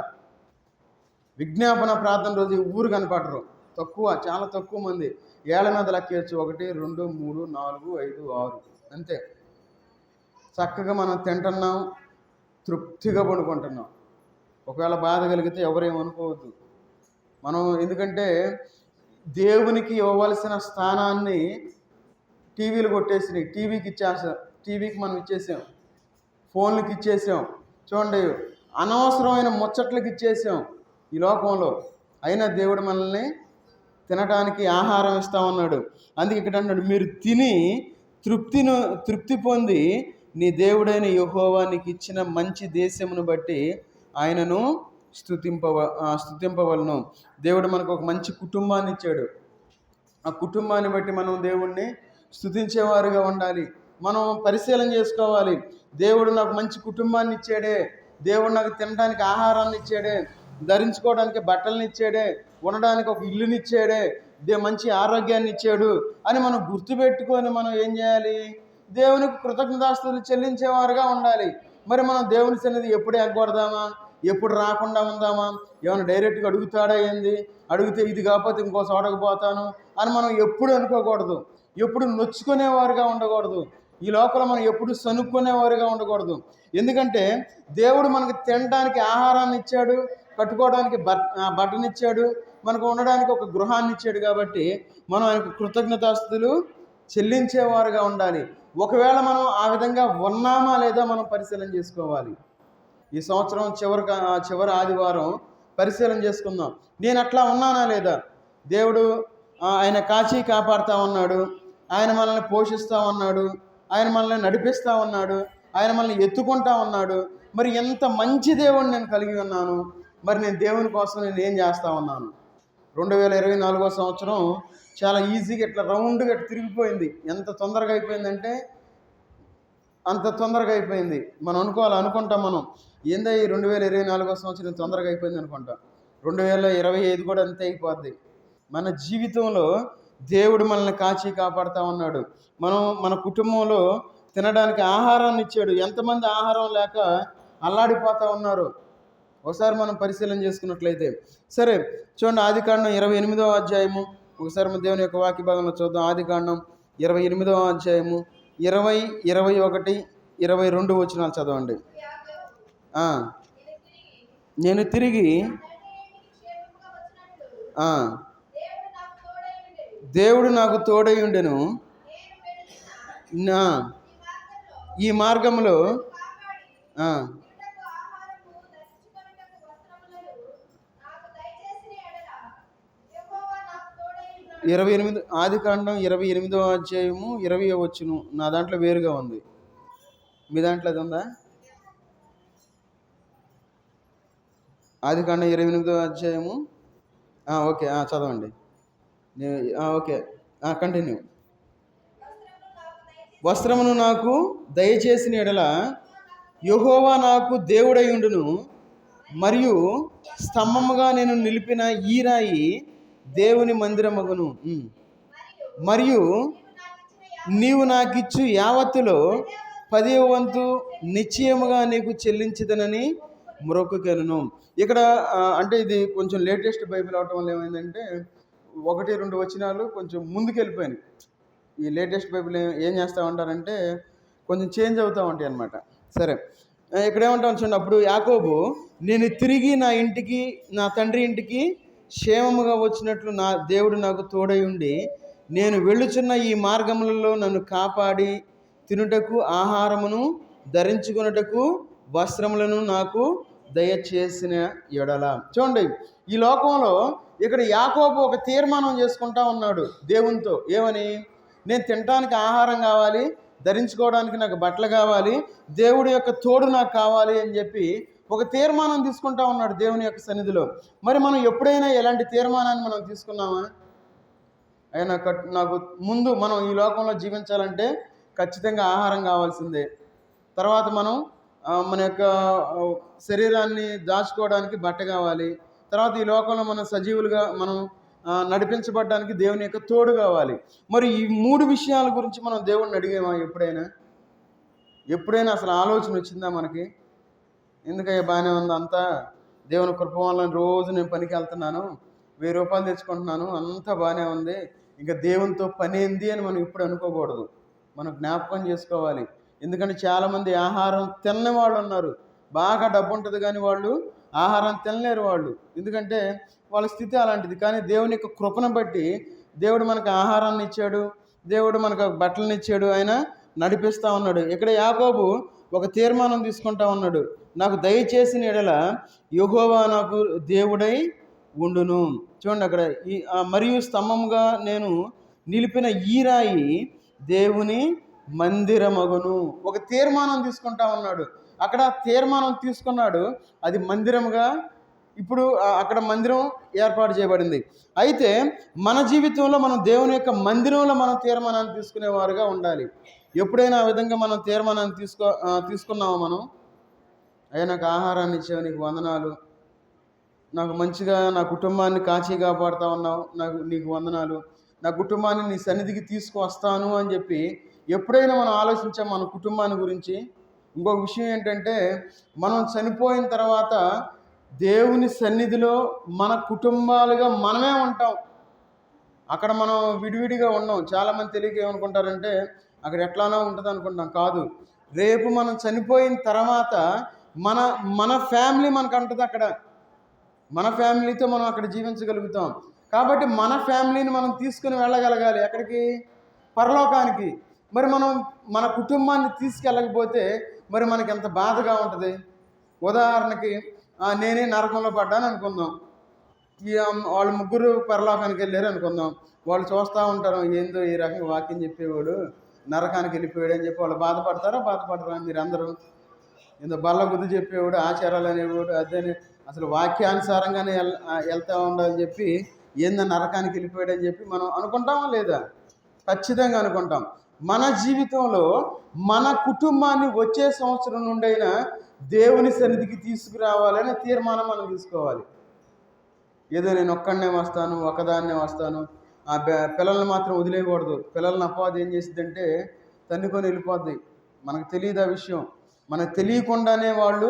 విజ్ఞాపన ప్రార్థన రోజు ఊరు కనపడరు, తక్కువ, చాలా తక్కువ మంది. ఏళ్ళ మీద లెక్కేయచ్చు, 1 2 3 4 5 6 అంతే. చక్కగా మనం తింటున్నాం, తృప్తిగా పడుకుంటున్నాం. ఒకవేళ బాధ కలిగితే ఎవరేమనుకోవద్దు. మనం ఎందుకంటే దేవునికి ఇవ్వవలసిన స్థానాన్ని టీవీలు కొట్టేసినాయి. టీవీకి మనం ఇచ్చేసాం, ఫోన్లకి ఇచ్చేసాం, చూడండి అనవసరమైన ముచ్చట్లకి ఇచ్చేసాం ఈ లోకంలో. అయినా దేవుడు మనల్ని తినడానికి ఆహారం ఇస్తా ఉన్నాడు. అందుకే ఇక్కడ అన్నాడు, మీరు తిని తృప్తి పొంది నీ దేవుడైన యెహోవా నీకు ఇచ్చిన మంచి దేశమును బట్టి ఆయనను స్తుతింపవలను. దేవుడు మనకు ఒక మంచి కుటుంబాన్ని ఇచ్చాడు. ఆ కుటుంబాన్ని బట్టి మనం దేవుణ్ణి స్తుతించేవారుగా ఉండాలి. మనం పరిశీలన చేసుకోవాలి. దేవుడు నాకు మంచి కుటుంబాన్ని ఇచ్చాడే, దేవుడు నాకు తినడానికి ఆహారాన్ని ఇచ్చాడే, ధరించుకోవడానికి బట్టలను ఇచ్చాడే, ఉండడానికి ఒక ఇల్లుని ఇచ్చాడే, మంచి ఆరోగ్యాన్ని ఇచ్చాడు అని మనం గుర్తుపెట్టుకొని మనం ఏం చేయాలి? దేవునికి కృతజ్ఞతాస్తుతులు చెల్లించేవారుగా ఉండాలి. మరి మనం దేవుని సన్నిధి ఎప్పుడు ఎగ్గొడదామా, ఎప్పుడు రాకుండా ఉందామా, ఏమైనా డైరెక్ట్గా అడుగుతాడా ఏంది, అడిగితే ఇది కాకపోతే ఇంకో చోటకు పోతాను అని మనం ఎప్పుడు అనుకోకూడదు. ఎప్పుడు నొచ్చుకునేవారుగా ఉండకూడదు. ఈ లోకంలో మనం ఎప్పుడు సనుక్కునేవారుగా ఉండకూడదు. ఎందుకంటే దేవుడు మనకి తినడానికి ఆహారాన్ని ఇచ్చాడు, కట్టుకోవడానికి బట్టనిచ్చాడు, మనకు ఉండడానికి ఒక గృహాన్ని ఇచ్చాడు. కాబట్టి మనం ఆయనకు కృతజ్ఞతాస్తుతులు చెల్లించేవారుగా ఉండాలి. ఒకవేళ మనం ఆ విధంగా ఉన్నామా లేదా మనం పరిశీలన చేసుకోవాలి. ఈ సంవత్సరం చివరి ఆదివారం పరిశీలన చేసుకుందాం. నేను అట్లా ఉన్నానా లేదా? దేవుడు ఆయన కాచి కాపాడుతూ ఉన్నాడు, ఆయన మనల్ని పోషిస్తూ ఉన్నాడు, ఆయన మనల్ని నడిపిస్తూ ఉన్నాడు, ఆయన మనల్ని ఎత్తుకుంటా ఉన్నాడు. మరి ఎంత మంచి దేవుడిని నేను కలిగి ఉన్నాను. మరి నేను దేవుని కోసం నేను ఏం చేస్తూ ఉన్నాను? 2024వ సంవత్సరం చాలా ఈజీగా ఇట్లా రౌండ్గా తిరిగిపోయింది. ఎంత తొందరగా అయిపోయిందంటే అంత తొందరగా అయిపోయింది. మనం అనుకుంటాం మనం ఏందా ఈ 2024వ సంవత్సరం తొందరగా అయిపోయింది అనుకుంటాం. 2025 కూడా అంతే అయిపోద్ది. మన జీవితంలో దేవుడు మనల్ని కాచి కాపాడుతూ ఉన్నాడు. మన కుటుంబంలో తినడానికి ఆహారాన్ని ఇచ్చాడు. ఎంతమంది ఆహారం లేక అల్లాడిపోతూ ఉన్నారు ఒకసారి మనం పరిశీలన చేసుకున్నట్లయితే. సరే చూడండి, ఆదికాండం 28వ అధ్యాయము ఒకసారి మన దేవుని యొక్క వాక్య భాగంలో చూద్దాం. ఆదికాండం 28వ అధ్యాయము 20, 21, 22 వచనాలు చదవండి. నేను తిరిగి దేవుడు నాకు తోడై ఉండెను, ఈ మార్గంలో 28 ఆదికాండం 28వ అధ్యాయము 20వ వచనం నా దాంట్లో వేరుగా ఉంది. మీ దాంట్లో అది ఉందా? ఆదికాండం 28వ అధ్యాయము ఓకే చదవండి. Okay continue. వస్త్రమును నాకు దయచేసిన ఎడల యెహోవా నాకు దేవుడై ఉండును, మరియు స్తంభముగా నేను నిలిపిన ఈ రాయి దేవుని మందిరమగును. మరియు నీవు నాకిచ్చు యావత్తులో 10వ వంతు నిశ్చయముగా నీకు చెల్లించదనని మొరొక్కుకొనెను. ఇక్కడ అంటే ఇది కొంచెం లేటెస్ట్ బైబిల్ అవటం వల్ల ఏమైందంటే 1, 2 వచనాలు కొంచెం ముందుకెళ్ళిపోయినాయి. ఈ లేటెస్ట్ బైబిల్ ఏం చేస్తూ ఉంటారంటే కొంచెం చేంజ్ అవుతూ ఉంటాయి అన్నమాట. సరే, ఇక్కడ ఏమంటాను చూడండి. అప్పుడు యాకోబు, నేను తిరిగి నా తండ్రి ఇంటికి క్షేమముగా వచ్చినట్లు నా దేవుడు నాకు తోడై ఉండి నేను వెళ్ళుచున్న ఈ మార్గములలో నన్ను కాపాడి తినుటకు ఆహారమును ధరించుకున్నటకు వస్త్రములను నాకు దయచేసిన ఎడల. చూడండి, ఈ లోకంలో ఇక్కడ యాకోబు ఒక తీర్మానం చేసుకుంటా ఉన్నాడు దేవునితో. ఏమని? నేను తినడానికి ఆహారం కావాలి, ధరించుకోవడానికి నాకు బట్టలు కావాలి, దేవుడి యొక్క తోడు నాకు కావాలి అని చెప్పి ఒక తీర్మానం తీసుకుంటా ఉన్నాడు దేవుని యొక్క సన్నిధిలో. మరి మనం ఎప్పుడైనా ఎలాంటి తీర్మానాన్ని మనం తీసుకున్నామా? నాకు ముందు మనం ఈ లోకంలో జీవించాలంటే ఖచ్చితంగా ఆహారం కావాల్సిందే. తర్వాత మనం మన యొక్క శరీరాన్ని దాచుకోవడానికి బట్ట కావాలి. తర్వాత ఈ లోకంలో మనం సజీవులుగా మనం నడిపించబడడానికి దేవుని యొక్క తోడు కావాలి. మరి ఈ 3 విషయాల గురించి మనం దేవుణ్ణి అడిగామా ఎప్పుడైనా అసలు ఆలోచన వచ్చిందా మనకి? ఎందుకయ్యా బాగానే ఉంది అంతా, దేవుని కృప వల్ల రోజు నేను పనికి వెళ్తున్నాను, 1000 రూపాయలు తెచ్చుకుంటున్నాను, అంతా బాగానే ఉంది, ఇంకా దేవునితో పని ఏంది అని మనం ఇప్పుడు అనుకోకూడదు. మనం జ్ఞాపకం చేసుకోవాలి. ఎందుకంటే చాలామంది ఆహారం తినని వాళ్ళు ఉన్నారు. బాగా డబ్బు ఉంటుంది కానీ వాళ్ళు ఆహారం తినలేరు వాళ్ళు. ఎందుకంటే వాళ్ళ స్థితి అలాంటిది. కానీ దేవుని యొక్క కృపను బట్టి దేవుడు మనకు ఆహారాన్ని ఇచ్చాడు, దేవుడు మనకు బట్టలను ఇచ్చాడు, ఆయన నడిపిస్తూ ఉన్నాడు. ఇక్కడ యాకోబు ఒక తీర్మానం తీసుకుంటా ఉన్నాడు. నాకు దయచేసిన ఎడల యెహోవా నాకు దేవుడై ఉండును. చూడండి అక్కడ మరియు స్తంభముగా నేను నిలిపిన ఈ రాయి దేవుని మందిరమగును. ఒక తీర్మానం తీసుకుంటా ఉన్నాడు. అక్కడ తీర్మానం తీసుకున్నాడు, అది మందిరముగా ఇప్పుడు అక్కడ మందిరం ఏర్పాటు చేయబడింది. అయితే మన జీవితంలో మనం దేవుని యొక్క మందిరంలో మనం తీర్మానాన్ని తీసుకునేవారుగా ఉండాలి. ఎప్పుడైనా ఆ విధంగా మనం తీర్మానాన్ని తీసుకున్నామో మనం, అయ్యా నాకు ఆహారాన్ని ఇచ్చావు, నీకు వందనాలు, నాకు మంచిగా నా కుటుంబాన్ని కాచి కాపాడుతూ ఉన్నావు, నీకు వందనాలు, నా కుటుంబాన్ని నీ సన్నిధికి తీసుకువస్తాను అని చెప్పి ఎప్పుడైనా మనం ఆలోచించాం మన కుటుంబాన్ని గురించి? ఇంకొక విషయం ఏంటంటే, మనం చనిపోయిన తర్వాత దేవుని సన్నిధిలో మన కుటుంబాలుగా మనమే ఉంటాం. అక్కడ మనం విడివిడిగా ఉన్నాం. చాలామంది తెలియక ఏమనుకుంటారంటే అక్కడ ఎట్లానో ఉంటుంది అనుకుంటాం. కాదు, రేపు మనం చనిపోయిన తర్వాత మన మన ఫ్యామిలీ మనకు అంటుంది. అక్కడ మన ఫ్యామిలీతో మనం అక్కడ జీవించగలుగుతాం. కాబట్టి మన ఫ్యామిలీని మనం తీసుకుని వెళ్ళగలగాలి. ఎక్కడికి? పరలోకానికి. మరి మనం మన కుటుంబాన్ని తీసుకెళ్ళకపోతే మరి మనకి ఎంత బాధగా ఉంటుంది. ఉదాహరణకి నేనే నరకంలో పడ్డాను అనుకుందాం, వాళ్ళు ముగ్గురు పరలోకానికి వెళ్ళారు అనుకుందాం. వాళ్ళు చూస్తూ ఉంటారు, ఏందో ఈ రకంగా వాక్యం చెప్పేవాడు నరకానికి వెళ్ళిపోయాడు అని చెప్పి వాళ్ళు బాధపడతారా? మీరు అందరూ ఏందో బల్ల బుద్ధి చెప్పేవాడు, ఆచారాలు అనేవాడు, అదే అసలు వాక్యానుసారంగానే వెళ్తూ ఉండాలని చెప్పి ఏందో నరకానికి వెళ్ళిపోయాడు అని చెప్పి మనం అనుకుంటామా లేదా? ఖచ్చితంగా అనుకుంటాం. మన జీవితంలో మన కుటుంబాన్ని వచ్చే సంవత్సరం నుండైనా దేవుని సన్నిధికి తీసుకురావాలనే తీర్మానం మనం తీసుకోవాలి. ఏదో నేను ఒక్కడనే వస్తాను, ఒకదాన్నే వస్తాను, పిల్లల్ని మాత్రం వదిలేయకూడదు. పిల్లల్ని అపవాది ఏం చేసిద్దంటే తన్నుకొని వెళ్ళిపోద్ది. మనకు తెలియదు ఆ విషయం. మనకు తెలియకుండానే వాళ్ళు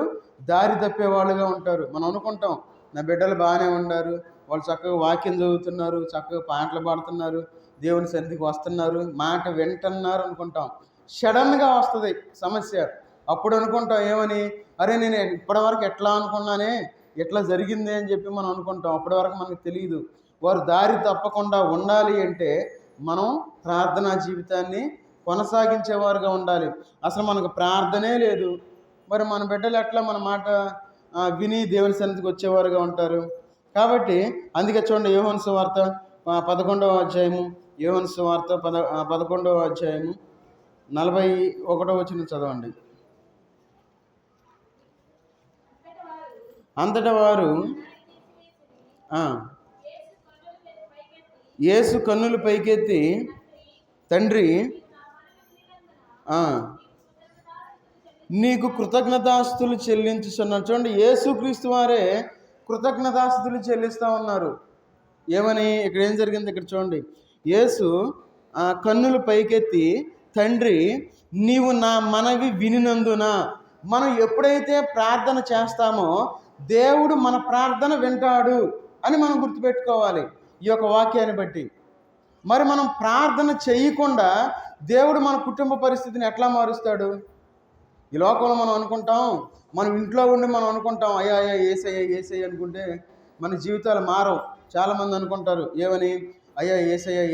దారి తప్పేవాళ్ళుగా ఉంటారు. మనం అనుకుంటాం నా బిడ్డలు బాగానే ఉన్నారు, వాళ్ళు చక్కగా వాక్యం చదువుతున్నారు, చక్కగా పాటలు పాడుతున్నారు, దేవుని సన్నిధికి వస్తున్నారు, మాట వింటున్నారు అనుకుంటాం. సడన్గా వస్తుంది సమస్య. అప్పుడు అనుకుంటాం ఏమని, అరే నేను ఇప్పటివరకు ఎట్లా అనుకున్నానే, ఎట్లా జరిగింది అని చెప్పి మనం అనుకుంటాం. అప్పటి వరకు మనకు తెలియదు. వారు దారి తప్పకుండా ఉండాలి అంటే మనం ప్రార్థనా జీవితాన్ని కొనసాగించేవారుగా ఉండాలి. అసలు మనకు ప్రార్థనే లేదు, మరి మన బిడ్డలు ఎట్లా మన మాట విని దేవుని సన్నిధికి వచ్చేవారుగా ఉంటారు? కాబట్టి అందుకే చూడండి, యోహాను సువార్త 11వ అధ్యాయము, యోహాను సువార్త 11వ అధ్యాయము 41వ వచనం చదవండి. అంతటా వారు యేసు కన్నులు పైకెత్తి, తండ్రి నీకు కృతజ్ఞతాస్తులు చెల్లించుతున్నారు. చూడండి, యేసుక్రీస్తు వారే కృతజ్ఞతాస్తులు చెల్లిస్తూ ఉన్నారు. ఏమని? ఇక్కడ ఏం జరిగింది ఇక్కడ చూడండి. యేసు కన్నులు పైకెత్తి, తండ్రి నీవు నా మనవి వినినందున. మనం ఎప్పుడైతే ప్రార్థన చేస్తామో దేవుడు మన ప్రార్థన వింటాడు అని మనం గుర్తుపెట్టుకోవాలి ఈ యొక్క వాక్యాన్ని బట్టి. మరి మనం ప్రార్థన చేయకుండా దేవుడు మన కుటుంబ పరిస్థితిని ఎట్లా మారుస్తాడు? ఈ లోకంలో మనం అనుకుంటాం, మనం ఇంట్లో ఉండి మనం అనుకుంటాం అయ్యా ఏసయ్య అనుకుంటే మన జీవితాలు మారవు. చాలామంది అనుకుంటారు ఏమని, అయ్యా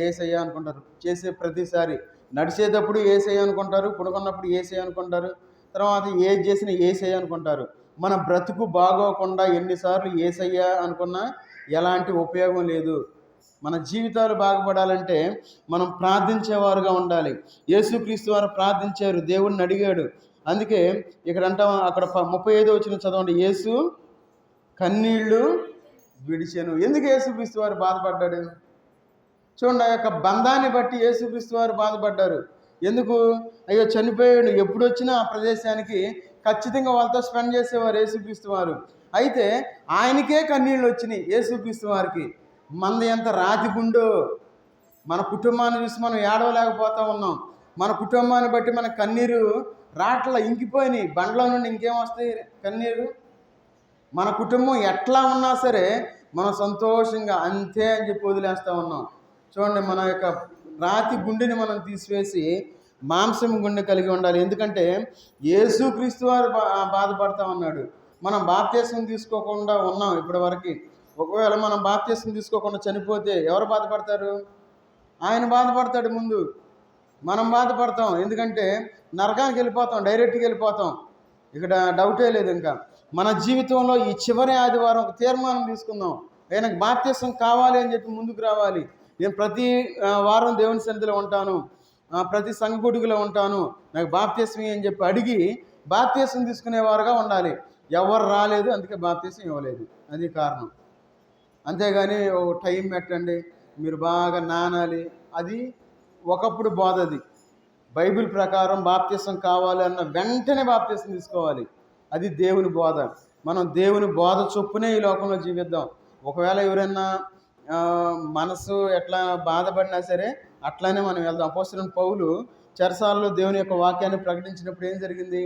ఏసయ్య అనుకుంటారు. చేసే ప్రతిసారి నడిచేటప్పుడు ఏసయ్య అనుకుంటారు, పడుకున్నప్పుడు ఏసయ్య అనుకుంటారు, తర్వాత ఏది చేసినా ఏసయ్య అనుకుంటారు. మన బ్రతుకు బాగోకుండా ఎన్నిసార్లు ఏసయ్య అనుకున్నా ఎలాంటి ఉపయోగం లేదు. మన జీవితాలు బాగుపడాలంటే మనం ప్రార్థించేవారుగా ఉండాలి. యేసుక్రీస్తు వారు ప్రార్థించారు, దేవుడిని అడిగాడు. అందుకే ఇక్కడ అంటాం, అక్కడ 35వ వచనం చదవండి. యేసు కన్నీళ్లు విడిచెను. ఎందుకు యేసుక్రీస్తు వారు బాధపడ్డాడు? చూడండి, ఆ యొక్క బంధాన్ని బట్టి యేసుక్రీస్తు వారు బాధపడ్డారు. ఎందుకు? అయ్యో చనిపోయాడు, ఎప్పుడు వచ్చినా ఆ ప్రదేశానికి ఖచ్చితంగా వాళ్ళతో స్పెండ్ చేసేవారు యేసుక్రీస్తు వారు. అయితే ఆయనకే కన్నీళ్ళు వచ్చినాయి యేసుక్రీస్తు వారికి. మనది ఎంత రాతి గుండో, మన కుటుంబాన్ని చూసి మనం ఏడవలేకపోతా ఉన్నాం. మన కుటుంబాన్ని బట్టి మన కన్నీరు రాట్ల ఇంకిపోయినాయి. బండ్లో నుండి ఇంకేం వస్తాయి కన్నీరు? మన కుటుంబం ఎట్లా ఉన్నా సరే మనం సంతోషంగా అంతే అని చెప్పి వదిలేస్తూ ఉన్నాం. చూడండి, మన యొక్క రాతి గుండెని మనం తీసివేసి మాంసం గుండె కలిగి ఉండాలి. ఎందుకంటే యేసుక్రీస్తు వారు బాధపడతా ఉన్నాడు. మనం బాప్తిస్మం తీసుకోకుండా ఉన్నాం ఇప్పటివరకు. ఒకవేళ మనం బాప్తిస్మం తీసుకోకుండా చనిపోతే ఎవరు బాధపడతారు? ఆయన బాధపడతాడు ముందు. మనం బాధపడతాం, ఎందుకంటే నరకానికి వెళ్ళిపోతాం, డైరెక్ట్గా వెళ్ళిపోతాం. ఇక్కడ డౌటే లేదు. ఇంకా మన జీవితంలో ఈ చివరి ఆదివారం ఒక తీర్మానం తీసుకుందాం. ఆయనకు బాప్తిస్మం కావాలి అని చెప్పి ముందుకు రావాలి. నేను ప్రతి వారం దేవుని సన్నిధిలో ఉంటాను, ప్రతి సంఘగుడిలో ఉంటాను, నాకు బాప్తిస్మం అని చెప్పి అడిగి బాప్తిస్మం తీసుకునేవారుగా ఉండాలి. ఎవరు రాలేదు, అందుకే బాప్తిస్మం ఇవ్వలేదు, అది కారణం. అంతేగాని ఓ టైం పెట్టండి, మీరు బాగా నానాలి, అది ఒకప్పుడు బోధది. బైబిల్ ప్రకారం బాప్తిస్మం కావాలి అన్న వెంటనే బాప్తిస్మం తీసుకోవాలి, అది దేవుని బోధ. మనం దేవుని బోధ చొప్పునే ఈ లోకంలో జీవిద్దాం. ఒకవేళ ఎవరైనా మనసు ఎట్లా బాధపడినా సరే అట్లానే మనం వెళ్దాం. అపోస్తలుడైన పౌలు చెరసాలలో దేవుని యొక్క వాక్యాన్ని ప్రకటించినప్పుడు ఏం జరిగింది?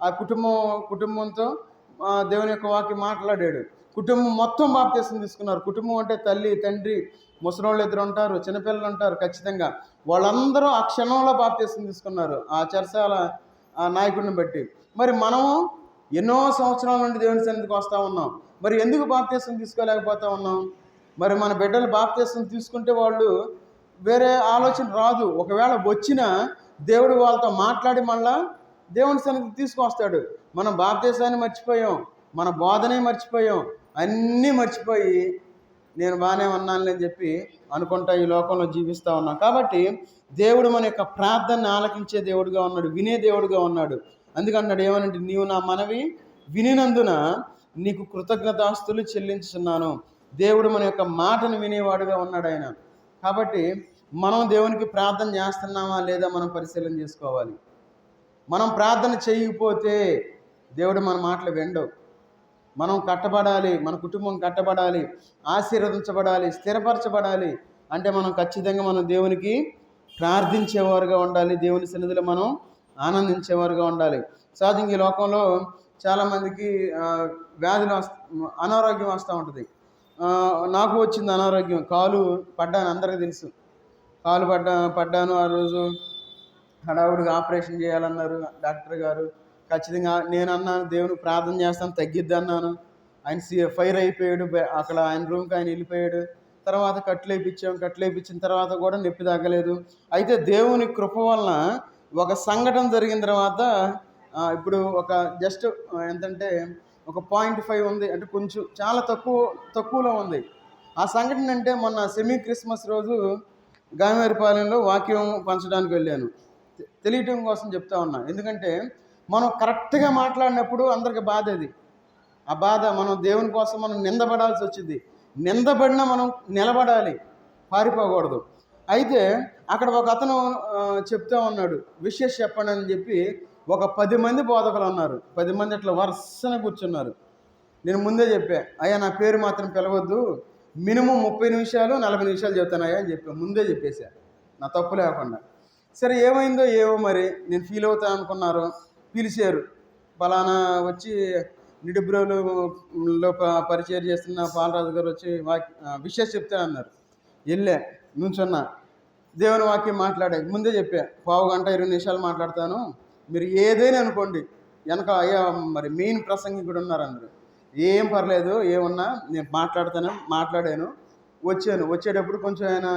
ఆ కుటుంబంతో దేవుని యొక్క వాక్యం మాట్లాడాడు. కుటుంబం మొత్తం బాప్తిస్మం తీసుకున్నారు. కుటుంబం అంటే తల్లి, తండ్రి, ముసలోళ్ళు ఇద్దరు ఉంటారు, చిన్నపిల్లలు ఉంటారు, ఖచ్చితంగా వాళ్ళందరూ ఆ క్షణంలో బాప్తిస్మం తీసుకున్నారు ఆ చెరసాల నాయకుడిని బట్టి. మరి మనము ఎన్నో సంవత్సరాల నుండి దేవుని సన్నిధికి వస్తూ ఉన్నాం, మరి ఎందుకు బాప్తిస్మం తీసుకోలేకపోతా ఉన్నాం? మరి మన బిడ్డలు బాప్తిస్మం తీసుకుంటే వాళ్ళు వేరే ఆలోచన రాదు. ఒకవేళ వచ్చినా దేవుడు వాళ్ళతో మాట్లాడి మళ్ళా దేవుని సన్నిధికి తీసుకొస్తాడు. మనం బాప్తిసాన్ని మర్చిపోయాం, మన బోధనే మర్చిపోయాం, అన్నీ మర్చిపోయి నేను బాగానే ఉన్నాను అని చెప్పి అనుకుంటా ఈ లోకంలో జీవిస్తూ ఉన్నాం. కాబట్టి దేవుడు మన యొక్క ప్రార్థనని ఆలకించే దేవుడుగా ఉన్నాడు, వినే దేవుడుగా ఉన్నాడు. అందుకన్నాడు ఏమనంటే, నీవు నా మనవి వినినందున నీకు కృతజ్ఞతాస్తులు చెల్లించుతున్నాను. దేవుడు మన యొక్క మాటను వినేవాడుగా ఉన్నాడు ఆయన. కాబట్టి మనం దేవునికి ప్రార్థన చేస్తున్నామా లేదా మనం పరిశీలన చేసుకోవాలి. మనం ప్రార్థన చేయకపోతే దేవుడు మన మాటలు వినడు. మనం కట్టబడాలి, మన కుటుంబం కట్టబడాలి, ఆశీర్వదించబడాలి, స్థిరపరచబడాలి అంటే మనం ఖచ్చితంగా మనం దేవునికి ప్రార్థించేవారుగా ఉండాలి, దేవుని సన్నిధిలో మనం ఆనందించేవారుగా ఉండాలి. సహజంగా ఈ లోకంలో చాలామందికి వ్యాధులు అనారోగ్యం వస్తూ ఉంటుంది. నాకు వచ్చింది అనారోగ్యం, కాలు పడ్డాను, అందరికీ తెలుసు. కాలు పడ్డాను. ఆ రోజు హడావుడిగా ఆపరేషన్ చేయాలన్నారు డాక్టర్ గారు. ఖచ్చితంగా నేను అన్నాను, దేవుని ప్రార్థన చేస్తాను తగ్గిద్ది అన్నాను. ఆయన ఫైర్ అయిపోయాడు, అక్కడ ఆయన రూమ్కి ఆయన వెళ్ళిపోయాడు. తర్వాత కట్లు వేయించిన తర్వాత కూడా నొప్పి తగ్గలేదు. అయితే దేవుని కృప వలన ఒక సంఘటన జరిగిన తర్వాత ఇప్పుడు ఒక జస్ట్ ఎంతంటే ఒక 0.5 ఉంది, అంటే కొంచెం చాలా తక్కువలో ఉంది. ఆ సంఘటన అంటే మొన్న సెమీ క్రిస్మస్ రోజు గామేరిపాలెంలో వాక్యం పంచడానికి వెళ్ళాను. తెలియటం కోసం చెప్తా ఉన్నా. ఎందుకంటే మనం కరెక్ట్గా మాట్లాడినప్పుడు అందరికి బాధ అది. ఆ బాధ మనం దేవుని కోసం మనం నిందపడాల్సి వచ్చింది. నిందపడినా మనం నిలబడాలి, పారిపోకూడదు. అయితే అక్కడ ఒక అతను చెప్తా ఉన్నాడు, విషయం చెప్పండి అని చెప్పి. ఒక 10 మంది బోధకులు ఉన్నారు. 10 మంది అట్లా వరుసన కూర్చున్నారు. నేను ముందే చెప్పా, అయ్యా నా పేరు మాత్రం పిలవద్దు, మినిమం 30 నిమిషాలు 40 నిమిషాలు చెప్తానయ్యా అని చెప్పా, ముందే చెప్పేశా, నా తప్పు లేకుండా. సరే ఏమైందో ఏవో మరి, నేను ఫీల్ అవుతా అనుకున్నారు. పిలిచారు, ఫలానా వచ్చి నిడుబ్రోలులో పరిచయం చేస్తున్న పాలరాజు గారు వచ్చి విషయం చెప్తానన్నారు. వెళ్ళా, నుంచున్నా, దేవుని వాక్యం మాట్లాడా. ముందే చెప్పా, 1 గంట 20 నిమిషాలు మాట్లాడతాను, మీరు ఏదైనా అనుకోండి. వెనక అయ్యా మరి మెయిన్ ప్రసంగికుడు ఉన్నారన్నారు. ఏం పర్లేదు, ఏమన్నా నేను మాట్లాడాను. వచ్చేటప్పుడు కొంచెం ఆయన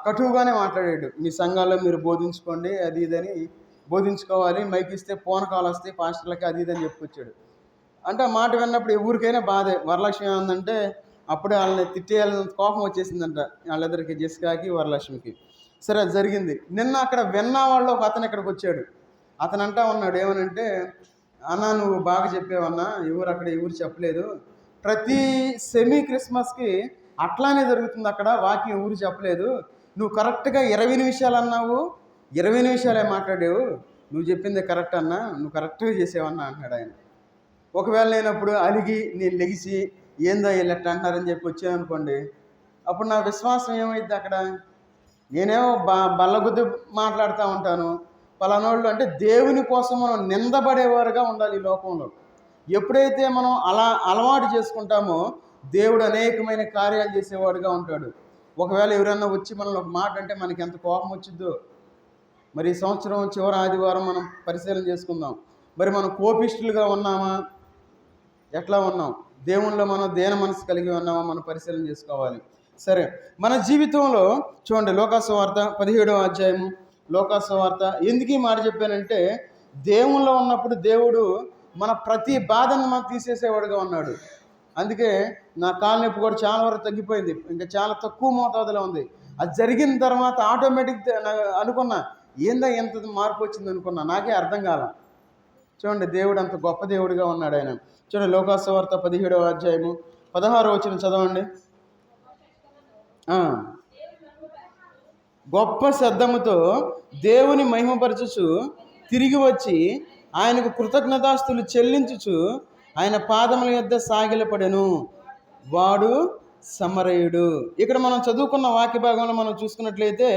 కటువుగానే మాట్లాడాడు. మీ సంఘాల్లో మీరు బోధించుకోండి, అది ఇదని బోధించుకోవాలి, మైక్ ఇస్తే ఫోన్ కాల్ వస్తాయి పాస్టర్లకి, అది ఇదని చెప్పుకొచ్చాడు. అంటే ఆ మాట విన్నప్పుడు ఎవరికైనా బాధే. వరలక్ష్మి ఏమందంటే అప్పుడే వాళ్ళని తిట్టేయాలని కోపం వచ్చేసిందంట, వాళ్ళిద్దరికి, జెసికాకి వరలక్ష్మికి. సరే అది జరిగింది. నిన్న అక్కడ విన్న వాళ్ళు ఒక అతను ఇక్కడికి వచ్చాడు. అతను అంటా ఉన్నాడు, ఏమనంటే, అన్న నువ్వు బాగా చెప్పావన్నా, ఎవరు చెప్పలేదు, ప్రతి సెమీ క్రిస్మస్కి అట్లానే జరుగుతుంది, అక్కడ వాక్యం ఎవరు చెప్పలేదు, నువ్వు కరెక్ట్గా 20 నిమిషాలు అన్నావు, 20 నిమిషాలే మాట్లాడావు, నువ్వు చెప్పింది కరెక్ట్ అన్నా, నువ్వు కరెక్ట్గా చేసావన్నా అంటున్నాడు ఆయన. ఒకవేళ నేను అప్పుడు అలిగి నేను లెగిసి ఏందో వీళ్ళు ఎట్లా అంటున్నారని చెప్పి వచ్చాననుకోండి, అప్పుడు నా విశ్వాసం ఏమైద్ది అక్కడ? నేనేమో బల్లగుద్ది మాట్లాడుతూ ఉంటాను. పలానోళ్ళు అంటే దేవుని కోసం మనం నిందపడేవారుగా ఉండాలి ఈ లోకంలో. ఎప్పుడైతే మనం అలా అలవాటు చేసుకుంటామో దేవుడు అనేకమైన కార్యాలు చేసేవాడుగా ఉంటాడు. ఒకవేళ ఎవరన్నా వచ్చి మనల్ని ఒక మాట అంటే మనకి ఎంత కోపం వచ్చిద్దో. మరి ఈ సంవత్సరం చివరి ఆదివారం మనం పరిశీలన చేసుకుందాం. మరి మనం కోపిష్ఠులుగా ఉన్నామా? ఎట్లా ఉన్నాం? దేవునిలో మనం దేన మనసు కలిగి ఉన్నామా? మనం పరిశీలన చేసుకోవాలి. సరే, మన జీవితంలో చూడండి, లోకాసు వార్త 17వ అధ్యాయము. లోకాసు వార్త ఎందుకు ఈ మాట చెప్పానంటే, దేవునిలో ఉన్నప్పుడు దేవుడు మన ప్రతి బాధను మనం తీసేసేవాడుగా ఉన్నాడు. అందుకే నా కాలు నొప్పి కూడా చాలా వరకు తగ్గిపోయింది. ఇంకా చాలా తక్కువ మోతాదులో ఉంది. అది జరిగిన తర్వాత ఆటోమేటిక్ అనుకున్నా, ఏందా ఎంత మార్పు వచ్చింది అనుకున్నా, నాకే అర్థం కాల. చూడండి, దేవుడు అంత గొప్ప దేవుడిగా ఉన్నాడు ఆయన. చూడండి, లోకాసు వార్త 17వ అధ్యాయము 16వ వచనం చదవండి. గొప్ప శబ్దముతో దేవుని మహిమపరచుచు తిరిగి వచ్చి ఆయనకు కృతజ్ఞతాస్తులు చెల్లించుచు ఆయన పాదముల యొద్ద సాగిలపడెను. వాడు సమరయుడు. ఇక్కడ మనం చదువుకున్న వాక్య భాగంలో మనం చూసుకున్నట్లయితే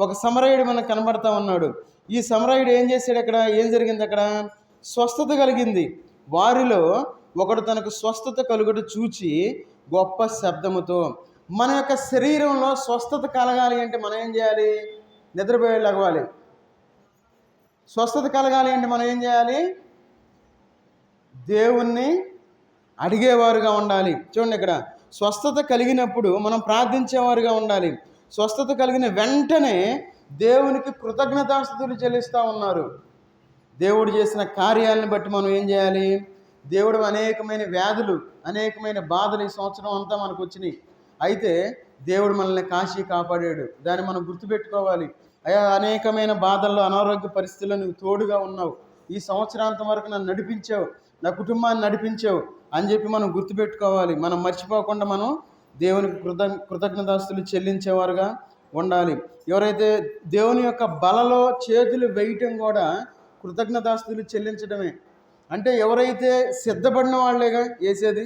ఒక సమరయుడు మనకు కనబడతా ఉన్నాడు. ఈ సమరయుడు ఏం చేశాడు? అక్కడ ఏం జరిగింది? అక్కడ స్వస్థత కలిగింది. వారిలో ఒకడు తనకు స్వస్థత కలుగుట చూచి గొప్ప శబ్దముతో, మన యొక్క శరీరంలో స్వస్థత కలగాలి అంటే మనం ఏం చేయాలి? నిద్రపోయి లగవాలి. స్వస్థత కలగాలి అంటే మనం ఏం చేయాలి? దేవుణ్ణి అడిగేవారుగా ఉండాలి. చూడండి, ఇక్కడ స్వస్థత కలిగినప్పుడు మనం ప్రార్థించేవారుగా ఉండాలి. స్వస్థత కలిగిన వెంటనే దేవునికి కృతజ్ఞతాస్తుతులు చెల్లిస్తూ ఉన్నారు. దేవుడు చేసిన కార్యాలను బట్టి మనం ఏం చేయాలి? దేవుడు అనేకమైన వ్యాధులు, అనేకమైన బాధలు ఈ సంవత్సరం అంతా మనకు వచ్చినాయి. అయితే దేవుడు మనల్ని కాశీ కాపాడాడు. దాన్ని మనం గుర్తుపెట్టుకోవాలి. అయ్యా, అనేకమైన బాధల్లో, అనారోగ్య పరిస్థితుల్లో నువ్వు తోడుగా ఉన్నావు. ఈ సంవత్సరాంతం వరకు నన్ను నడిపించావు, నా కుటుంబాన్ని నడిపించావు అని చెప్పి మనం గుర్తుపెట్టుకోవాలి. మనం మర్చిపోకుండా మనం దేవునికి కృతజ్ఞతాస్తులు చెల్లించేవారుగా ఉండాలి. ఎవరైతే దేవుని యొక్క బలలో చేతులు వేయటం కూడా కృతజ్ఞతాస్తులు చెల్లించడమే. అంటే ఎవరైతే సిద్ధపడిన వాళ్ళేగా వేసేది,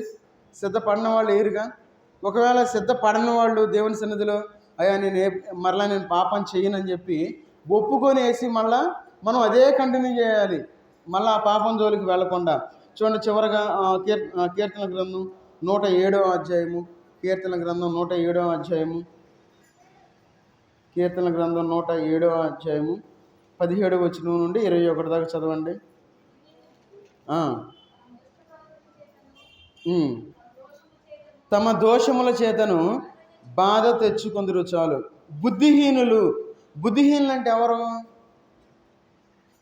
సిద్ధపడిన వాళ్ళు ఏరుగా. ఒకవేళ సిద్ధపడిన వాళ్ళు దేవుని సన్నిధిలో అయ్యా మరలా నేను పాపం చేయనని చెప్పి ఒప్పుకొని వేసి మళ్ళా మనం అదే కంటిన్యూ చేయాలి. మళ్ళీ ఆ పాపం జోలికి వెళ్లకుండా. చూడండి, చివరగా కీర్తన గ్రంథం 107వ అధ్యాయము. కీర్తన గ్రంథం 107వ అధ్యాయము. కీర్తన గ్రంథం 107వ అధ్యాయము 17వ వచనం నుండి 21 దాకా చదవండి. తమ దోషముల చేతను బాధ తెచ్చుకొందురు చాలు. బుద్ధిహీనులు అంటే ఎవరు?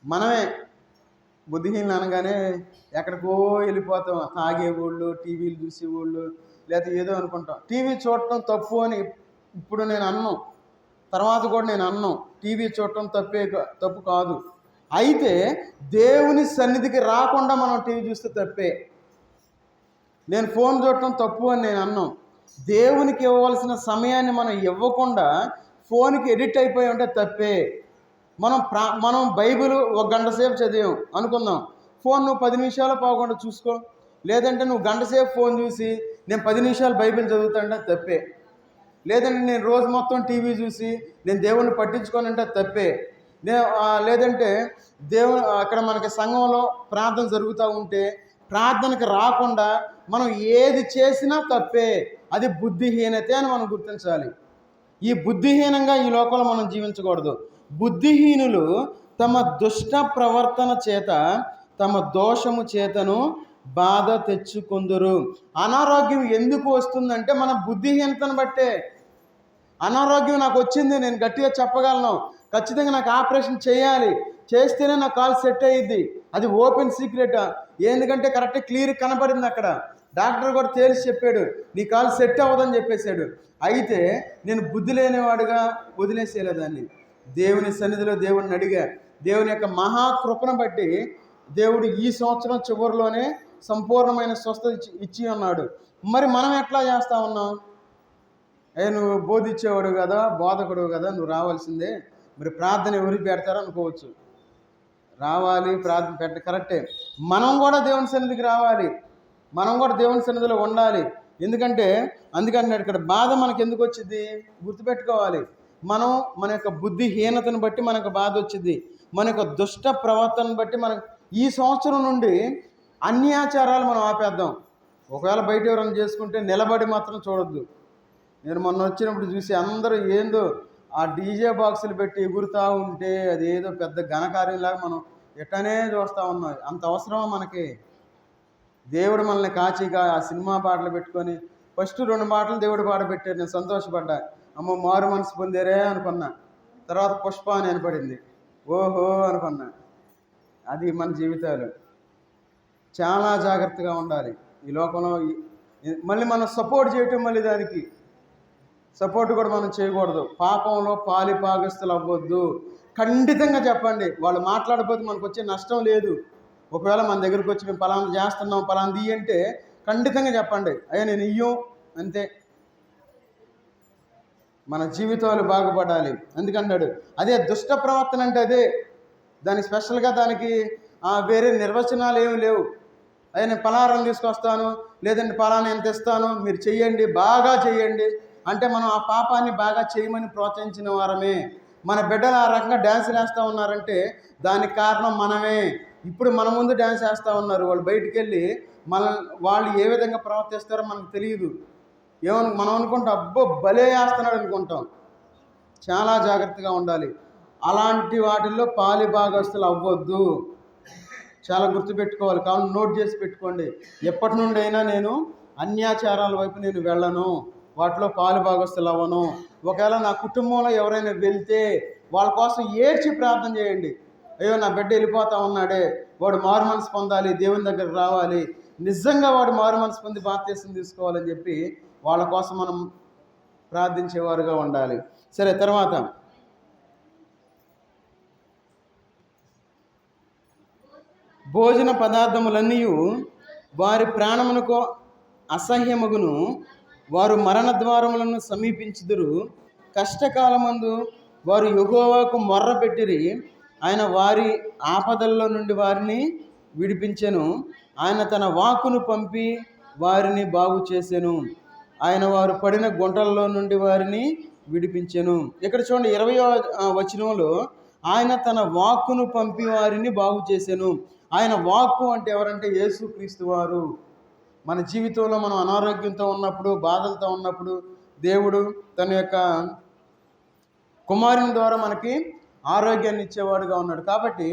మనమే. బుద్ధిహీనులు అనగానే ఎక్కడికో వెళ్ళిపోతాం. తాగేవాళ్ళు, టీవీలు చూసేవాళ్ళు, లేకపోతే ఏదో అనుకుంటాం. టీవీ చూడటం తప్పు అని ఇప్పుడు నేను అన్నాను, తర్వాత కూడా నేను అన్నాను. టీవీ చూడటం తప్పు కాదు. అయితే దేవుని సన్నిధికి రాకుండా మనం టీవీ చూస్తే తప్పే. నేను ఫోన్ చూడటం తప్పు అని నేను అన్నాను. దేవునికి ఇవ్వవలసిన సమయాన్ని మనం ఇవ్వకుండా ఫోన్కి ఎడిక్ట్ అయిపోయి ఉంటే తప్పే. మనం బైబిల్ 1 గంట సేపు చదివాం అనుకుందాం. ఫోన్ నువ్వు 10 నిమిషాలు పోకుండా చూసుకో. లేదంటే నువ్వు గంట సేపు ఫోన్ చూసి నేను 10 నిమిషాలు బైబిల్ చదువుతానంటే తప్పే. లేదంటే నేను రోజు మొత్తం టీవీ చూసి నేను దేవుణ్ణి పట్టించుకోనంటే తప్పే. లేదంటే అక్కడ మనకి సంఘంలో ప్రార్థన జరుగుతూ ఉంటే ప్రార్థనకు రాకుండా మనం ఏది చేసినా తప్పే. అది బుద్ధిహీనతే అని మనం గుర్తించాలి. ఈ బుద్ధిహీనంగా ఈ లోకంలో మనం జీవించకూడదు. బుద్ధిహీనులు తమ దుష్ట ప్రవర్తన చేత, తమ దోషము చేతను బాధ తెచ్చుకొందురు. అనారోగ్యం ఎందుకు వస్తుందంటే మన బుద్ధిహీనతను బట్టే. అనారోగ్యం నాకు వచ్చింది, నేను గట్టిగా చెప్పగలను, ఖచ్చితంగా నాకు ఆపరేషన్ చేయాలి, చేస్తేనే నా కాల్ సెట్ అయ్యిద్ది, అది ఓపెన్ సీక్రెట్. ఎందుకంటే కరెక్ట్ క్లియర్ కనపడింది అక్కడ. డాక్టర్ కూడా తేల్చి చెప్పాడు, నీ కాల్ సెట్ అవ్వదని చెప్పేశాడు. అయితే నేను బుద్ధి లేనివాడుగా వదిలేసేలేదాన్ని. దేవుని సన్నిధిలో దేవుడిని అడిగా. దేవుని యొక్క మహాకృపను బట్టి దేవుడు ఈ సంవత్సరం చివరిలోనే సంపూర్ణమైన స్వస్థత ఇచ్చి ఉన్నాడు. మరి మనం ఎట్లా చేస్తా ఉన్నాం? నువ్వు బోధించేవాడు కదా, బోధకుడు కదా, నువ్వు రావాల్సిందే, మరి ప్రార్థన ఎవరికి పెడతారో అనుకోవచ్చు. రావాలి, ప్రార్థన కరెక్టే. మనం కూడా దేవుని సన్నిధికి రావాలి, మనం కూడా దేవుని సన్నిధిలో ఉండాలి. ఎందుకంటే అందుకంటే ఇక్కడ బాధ మనకు ఎందుకు వచ్చింది గుర్తుపెట్టుకోవాలి. మనం మన యొక్క బుద్ధిహీనతను బట్టి మనకు బాధ వచ్చింది, మన యొక్క దుష్ట ప్రవర్తనను బట్టి మనకు. ఈ సంవత్సరం నుండి అన్ని ఆచారాలు మనం ఆపేద్దాం. ఒకవేళ బయట ఎవరైనా చేసుకుంటే నిలబడి మాత్రం చూడొద్దు. నేను మొన్న వచ్చినప్పుడు చూసి అందరూ ఏందో ఆ డీజే బాక్సులు పెట్టి ఎగురుతూ ఉంటే అది ఏదో పెద్ద ఘనకార్యంలాగా మనం ఎట్టనే చూస్తూ ఉన్నాం. అంత అవసరమా మనకి? దేవుడు మనల్ని కాచిగా ఆ సినిమా పాటలు పెట్టుకొని ఫస్ట్ 2 పాటలు దేవుడు పాట పెట్టారు. నేను సంతోషపడ్డా, అమ్మ మారు మనసు పొందేరే అనుకున్నా. తర్వాత పుష్ప అని వినపడింది, ఓహో అనుకున్నా. అది మన జీవితాలు. చాలా జాగ్రత్తగా ఉండాలి ఈ లోకంలో. మళ్ళీ మనం సపోర్ట్ చేయటం, మళ్ళీ దానికి సపోర్ట్ కూడా మనం చేయకూడదు. పాపంలో పాలిపాగస్తులు అవ్వద్దు. ఖండితంగా చెప్పండి. వాళ్ళు మాట్లాడకపోతే మనకు వచ్చే నష్టం లేదు. ఒకవేళ మన దగ్గరికి వచ్చి మేము పలానా చేస్తున్నాం, పలానా ది అంటే ఖండితంగా చెప్పండి, అయ్యా నేను ఇయ్యం, అంతే. మన జీవితాలు బాగుపడాలి. అందుకన్నాడు అదే దుష్ట ప్రవర్తన అంటే అదే. దానికి స్పెషల్గా దానికి వేరే నిర్వచనాలు ఏమి లేవు. అయ్యా నేను పలారం తీసుకొస్తాను, లేదంటే పలానా ఎంత ఇస్తాను, మీరు చెయ్యండి, బాగా చెయ్యండి అంటే మనం ఆ పాపాన్ని బాగా చేయమని ప్రోత్సహించిన వారమే. మన బిడ్డలు ఆ రకంగా డ్యాన్సులు వేస్తూ ఉన్నారంటే దానికి కారణం మనమే. ఇప్పుడు మన ముందు డ్యాన్స్ వేస్తూ ఉన్నారు, వాళ్ళు బయటికి వెళ్ళి వాళ్ళు ఏ విధంగా ప్రవర్తిస్తారో మనకు తెలియదు. మనం అనుకుంటాం అబ్బో భలే వేస్తున్నాడు అనుకుంటాం. చాలా జాగ్రత్తగా ఉండాలి. అలాంటి వాటిల్లో పాలిభాగస్తులు అవ్వద్దు. చాలా గుర్తుపెట్టుకోవాలి. కావున నోట్ చేసి పెట్టుకోండి. ఎప్పటి నుండి అయినా నేను అన్యాచారాల వైపు నేను వెళ్ళను, వాటిలో పాలుభాగస్తులు అవ్వను. ఒకవేళ నా కుటుంబంలో ఎవరైనా వెళ్తే వాళ్ళ కోసం ఏడ్చి ప్రార్థన చేయండి. అయ్యో నా బిడ్డ వెళ్ళిపోతా ఉన్నాడే, వాడు మారు మనసు పొందాలి, దేవుని దగ్గరకు రావాలి, నిజంగా వాడు మారు మనసు పొంది బాప్తీసం తీసుకోవాలని చెప్పి వాళ్ళ కోసం మనం ప్రార్థించేవారుగా ఉండాలి. సరే, తర్వాత భోజన పదార్థములన్నీ వారి ప్రాణమునకు అసహ్యమగును, వారు మరణ ద్వారములను సమీపించుదురు. కష్టకాలమందు వారు యెహోవాకు మొర్రపెట్టిరి, ఆయన వారి ఆపదల్లో నుండి వారిని విడిపించెను. ఆయన తన వాక్కును పంపి వారిని బాగు చేసెను. ఆయన వారు పడిన గుంటల్లో నుండి వారిని విడిపించెను. ఇక్కడ చూడండి 20వ వచనంలో ఆయన తన వాక్కును పంపి వారిని బాగు చేసెను. ఆయన వాక్కు అంటే ఎవరంటే యేసుక్రీస్తు వారు. మన జీవితంలో మనం అనారోగ్యంతో ఉన్నప్పుడు, బాధలతో ఉన్నప్పుడు దేవుడు తన యొక్క కుమారుని ద్వారా మనకి ఆరోగ్యాన్ని ఇచ్చేవాడుగా ఉన్నాడు. కాబట్టి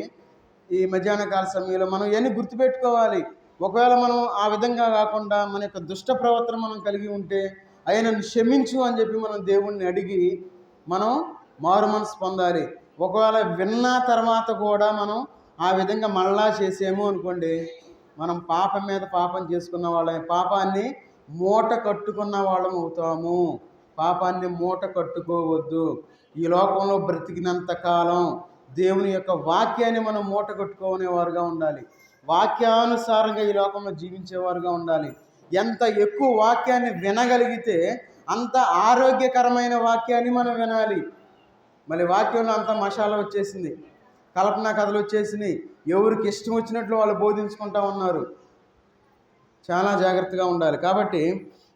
ఈ మధ్యాహ్న కాల సమయంలో మనం ఇవన్నీ గుర్తుపెట్టుకోవాలి. ఒకవేళ మనం ఆ విధంగా కాకుండా మన యొక్క దుష్ట ప్రవర్తన మనం కలిగి ఉంటే ఆయనను క్షమించు అని చెప్పి మనం దేవుణ్ణి అడిగి మనం మారు మనసు పొందాలి. ఒకవేళ విన్న తర్వాత కూడా మనం ఆ విధంగా మళ్ళా చేసాము అనుకోండి, మనం పాపం మీద పాపం చేసుకున్న వాళ్ళం, పాపాన్ని మూట కట్టుకున్న వాళ్ళం అవుతాము. పాపాన్ని మూట కట్టుకోవద్దు. ఈ లోకంలో బ్రతికినంత కాలం దేవుని యొక్క వాక్యాన్ని మనం మూట కట్టుకునేవారుగా ఉండాలి. వాక్యానుసారంగా ఈ లోకంలో జీవించేవారుగా ఉండాలి. ఎంత ఎక్కువ వాక్యాన్ని వినగలిగితే అంత ఆరోగ్యకరమైన వాక్యాన్ని మనం వినాలి. మళ్ళీ వాక్యంలో అంత మసాలా వచ్చేసింది, కల్పనా కథలు వచ్చేసినాయి, ఎవరికి ఇష్టం వచ్చినట్లు వాళ్ళు బోధించుకుంటూ ఉన్నారు. చాలా జాగ్రత్తగా ఉండాలి. కాబట్టి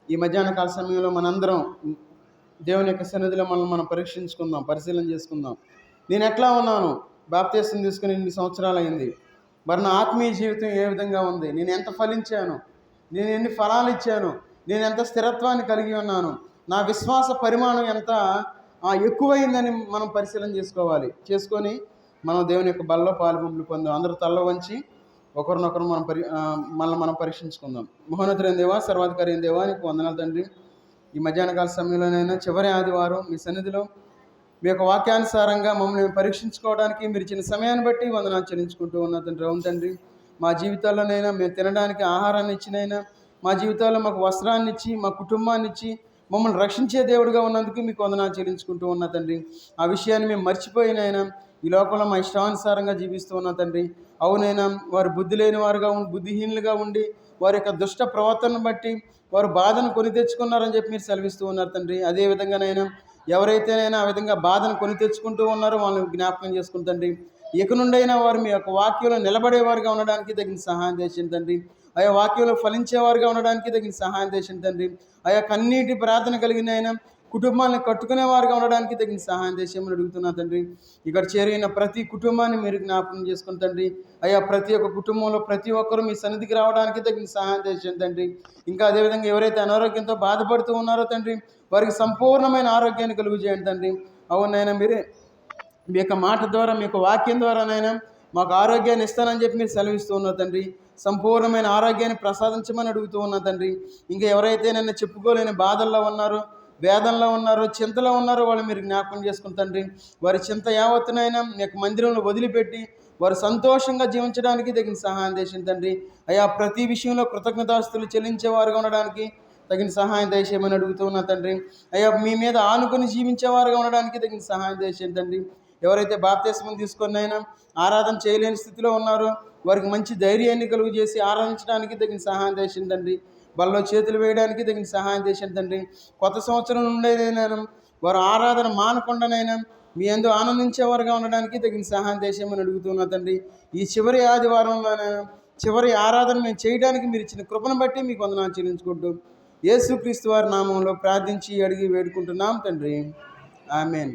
ఈ మధ్యాహ్న కాల సమయంలో మనందరం దేవుని యొక్క సన్నిధిలో మనం పరీక్షించుకుందాం, పరిశీలన చేసుకుందాం. నేను ఎట్లా ఉన్నాను? బాప్తీసం తీసుకుని 8 సంవత్సరాలు అయింది. మరి నా ఆత్మీయ జీవితం ఏ విధంగా ఉంది? నేను ఎంత ఫలించాను? నేను ఎన్ని ఫలాలు ఇచ్చాను? నేను ఎంత స్థిరత్వాన్ని కలిగి ఉన్నాను? నా విశ్వాస పరిమాణం ఎంత ఎక్కువైందని మనం పరిశీలన చేసుకొని మనం దేవుని యొక్క బల్లో పాలుపంపులు పొందాం. అందరూ తల్ల వంచి ఒకరినొకరు మనం పరీక్షించుకుందాం. మహోన్నతుడైన దేవా, సర్వాధికారి అయిన దేవా, నీకు వందనాలు తండ్రి. ఈ మధ్యాహ్న కాల సమయంలోనైనా చివరి ఆదివారం మీ సన్నిధిలో మీ యొక్క వాక్యానుసారంగా మమ్మల్ని పరీక్షించుకోవడానికి మీరు ఇచ్చిన సమయాన్ని బట్టి వందనాలు చెల్లించుకుంటూ ఉన్నా తండ్రి. అవును తండ్రి, మా జీవితాల్లోనైనా మేము తినడానికి ఆహారాన్ని ఇచ్చినైనా, మా జీవితాల్లో మాకు వస్త్రాన్ని ఇచ్చి, మా కుటుంబాన్ని ఇచ్చి మమ్మల్ని రక్షించే దేవుడిగా ఉన్నందుకు మీకు వందనాలు చెల్లించుకుంటూ ఉన్నా తండ్రి. ఆ విషయాన్ని మేము మర్చిపోయినైనా ఈ లోకంలో మా ఇష్టానుసారంగా జీవిస్తూ ఉన్నా తండ్రి. అవునైనా వారు బుద్ధి లేని వారుగా బుద్ధిహీనులుగా ఉండి వారి యొక్క దుష్ట ప్రవర్తనను బట్టి వారు బాధను కొని తెచ్చుకున్నారని చెప్పి మీరు సెలవిస్తూ ఉన్నారు తండ్రి. అదేవిధంగానైనా ఎవరైతేనైనా ఆ విధంగా బాధను కొని తెచ్చుకుంటూ ఉన్నారో వాళ్ళని జ్ఞాపకం చేసుకుని తండ్రి, ఇక నుండైనా వారు మీ యొక్క వాక్యంలో నిలబడేవారుగా ఉండడానికి తగిన సహాయం చేయండి తండ్రి. ఆయా వాక్యంలో ఫలించేవారుగా ఉండడానికి తగిన సహాయం చేయండి తండ్రి. ఆయా కన్నీటి ప్రార్థన కలిగిన ఆయన కుటుంబాన్ని కట్టుకునేవారుగా ఉండడానికి తగిన సహాయం చేసేయమని అడుగుతున్నా తండ్రి. ఇక్కడ చేరిన ప్రతి కుటుంబాన్ని మీరు జ్ఞాపకం చేసుకుని తండ్రి. అయ్యా ప్రతి ఒక్క కుటుంబంలో ప్రతి ఒక్కరూ మీ సన్నిధికి రావడానికి తగిన సహాయం చేసేయండి తండ్రి. ఇంకా అదేవిధంగా ఎవరైతే అనారోగ్యంతో బాధపడుతూ ఉన్నారో తండ్రి, వారికి సంపూర్ణమైన ఆరోగ్యాన్ని కలుగు చేయండి తండ్రి. అవునైనా మీరే మీ యొక్క మాట ద్వారా, మీ యొక్క వాక్యం ద్వారానైనా మాకు ఆరోగ్యాన్ని ఇస్తానని చెప్పి మీరు సెలవిస్తూ ఉన్నారు తండ్రి. సంపూర్ణమైన ఆరోగ్యాన్ని ప్రసాదించమని అడుగుతూ ఉన్నా తండ్రి. ఇంకా ఎవరైతే నన్ను చెప్పుకోలేని బాధల్లో ఉన్నారో, వేదనలో ఉన్నారో, చింతలో ఉన్నారో వాళ్ళు మీరు జ్ఞాపకం చేసుకుని తండ్రి. వారి చింత యావత్తునైనా మీ యొక్క మందిరంలో వదిలిపెట్టి వారు సంతోషంగా జీవించడానికి తగిన సహాయం చేసింది తండ్రి. అయ్యా ప్రతి విషయంలో కృతజ్ఞతాస్తులు చెల్లించేవారుగా ఉండడానికి తగిన సహాయం దయచేయమని అడుగుతూ ఉన్నా తండ్రి. అయ్యా మీ మీద ఆనుకొని జీవించేవారుగా ఉండడానికి తగిన సహాయం దయచేయండి తండ్రి. ఎవరైతే బాప్తిస్మం తీసుకున్నైనా ఆరాధన చేయలేని స్థితిలో ఉన్నారో వారికి మంచి ధైర్యాన్ని కలుగు చేసి ఆరాధించడానికి తగిన సహాయం చేసింది తండ్రి. బల్లో చేతులు వేయడానికి తగిన సహాయం చేసింది తండ్రి. కొత్త సంవత్సరం నుండేనైనా వారు ఆరాధన మానకుండానైనా మీ యందు ఆనందించేవారుగా ఉండడానికి తగిన సహాయం చేసేయమని అడుగుతున్నా తండ్రి. ఈ చివరి ఆదివారంలోనైనా చివరి ఆరాధన మేము చేయడానికి మీరు ఇచ్చిన కృపను బట్టి మీకు వందనాలు చెల్లించుకుంటూ యేసుక్రీస్తు వారి నామంలో ప్రార్థించి అడిగి వేడుకుంటున్నాం తండ్రి. ఆమేన్.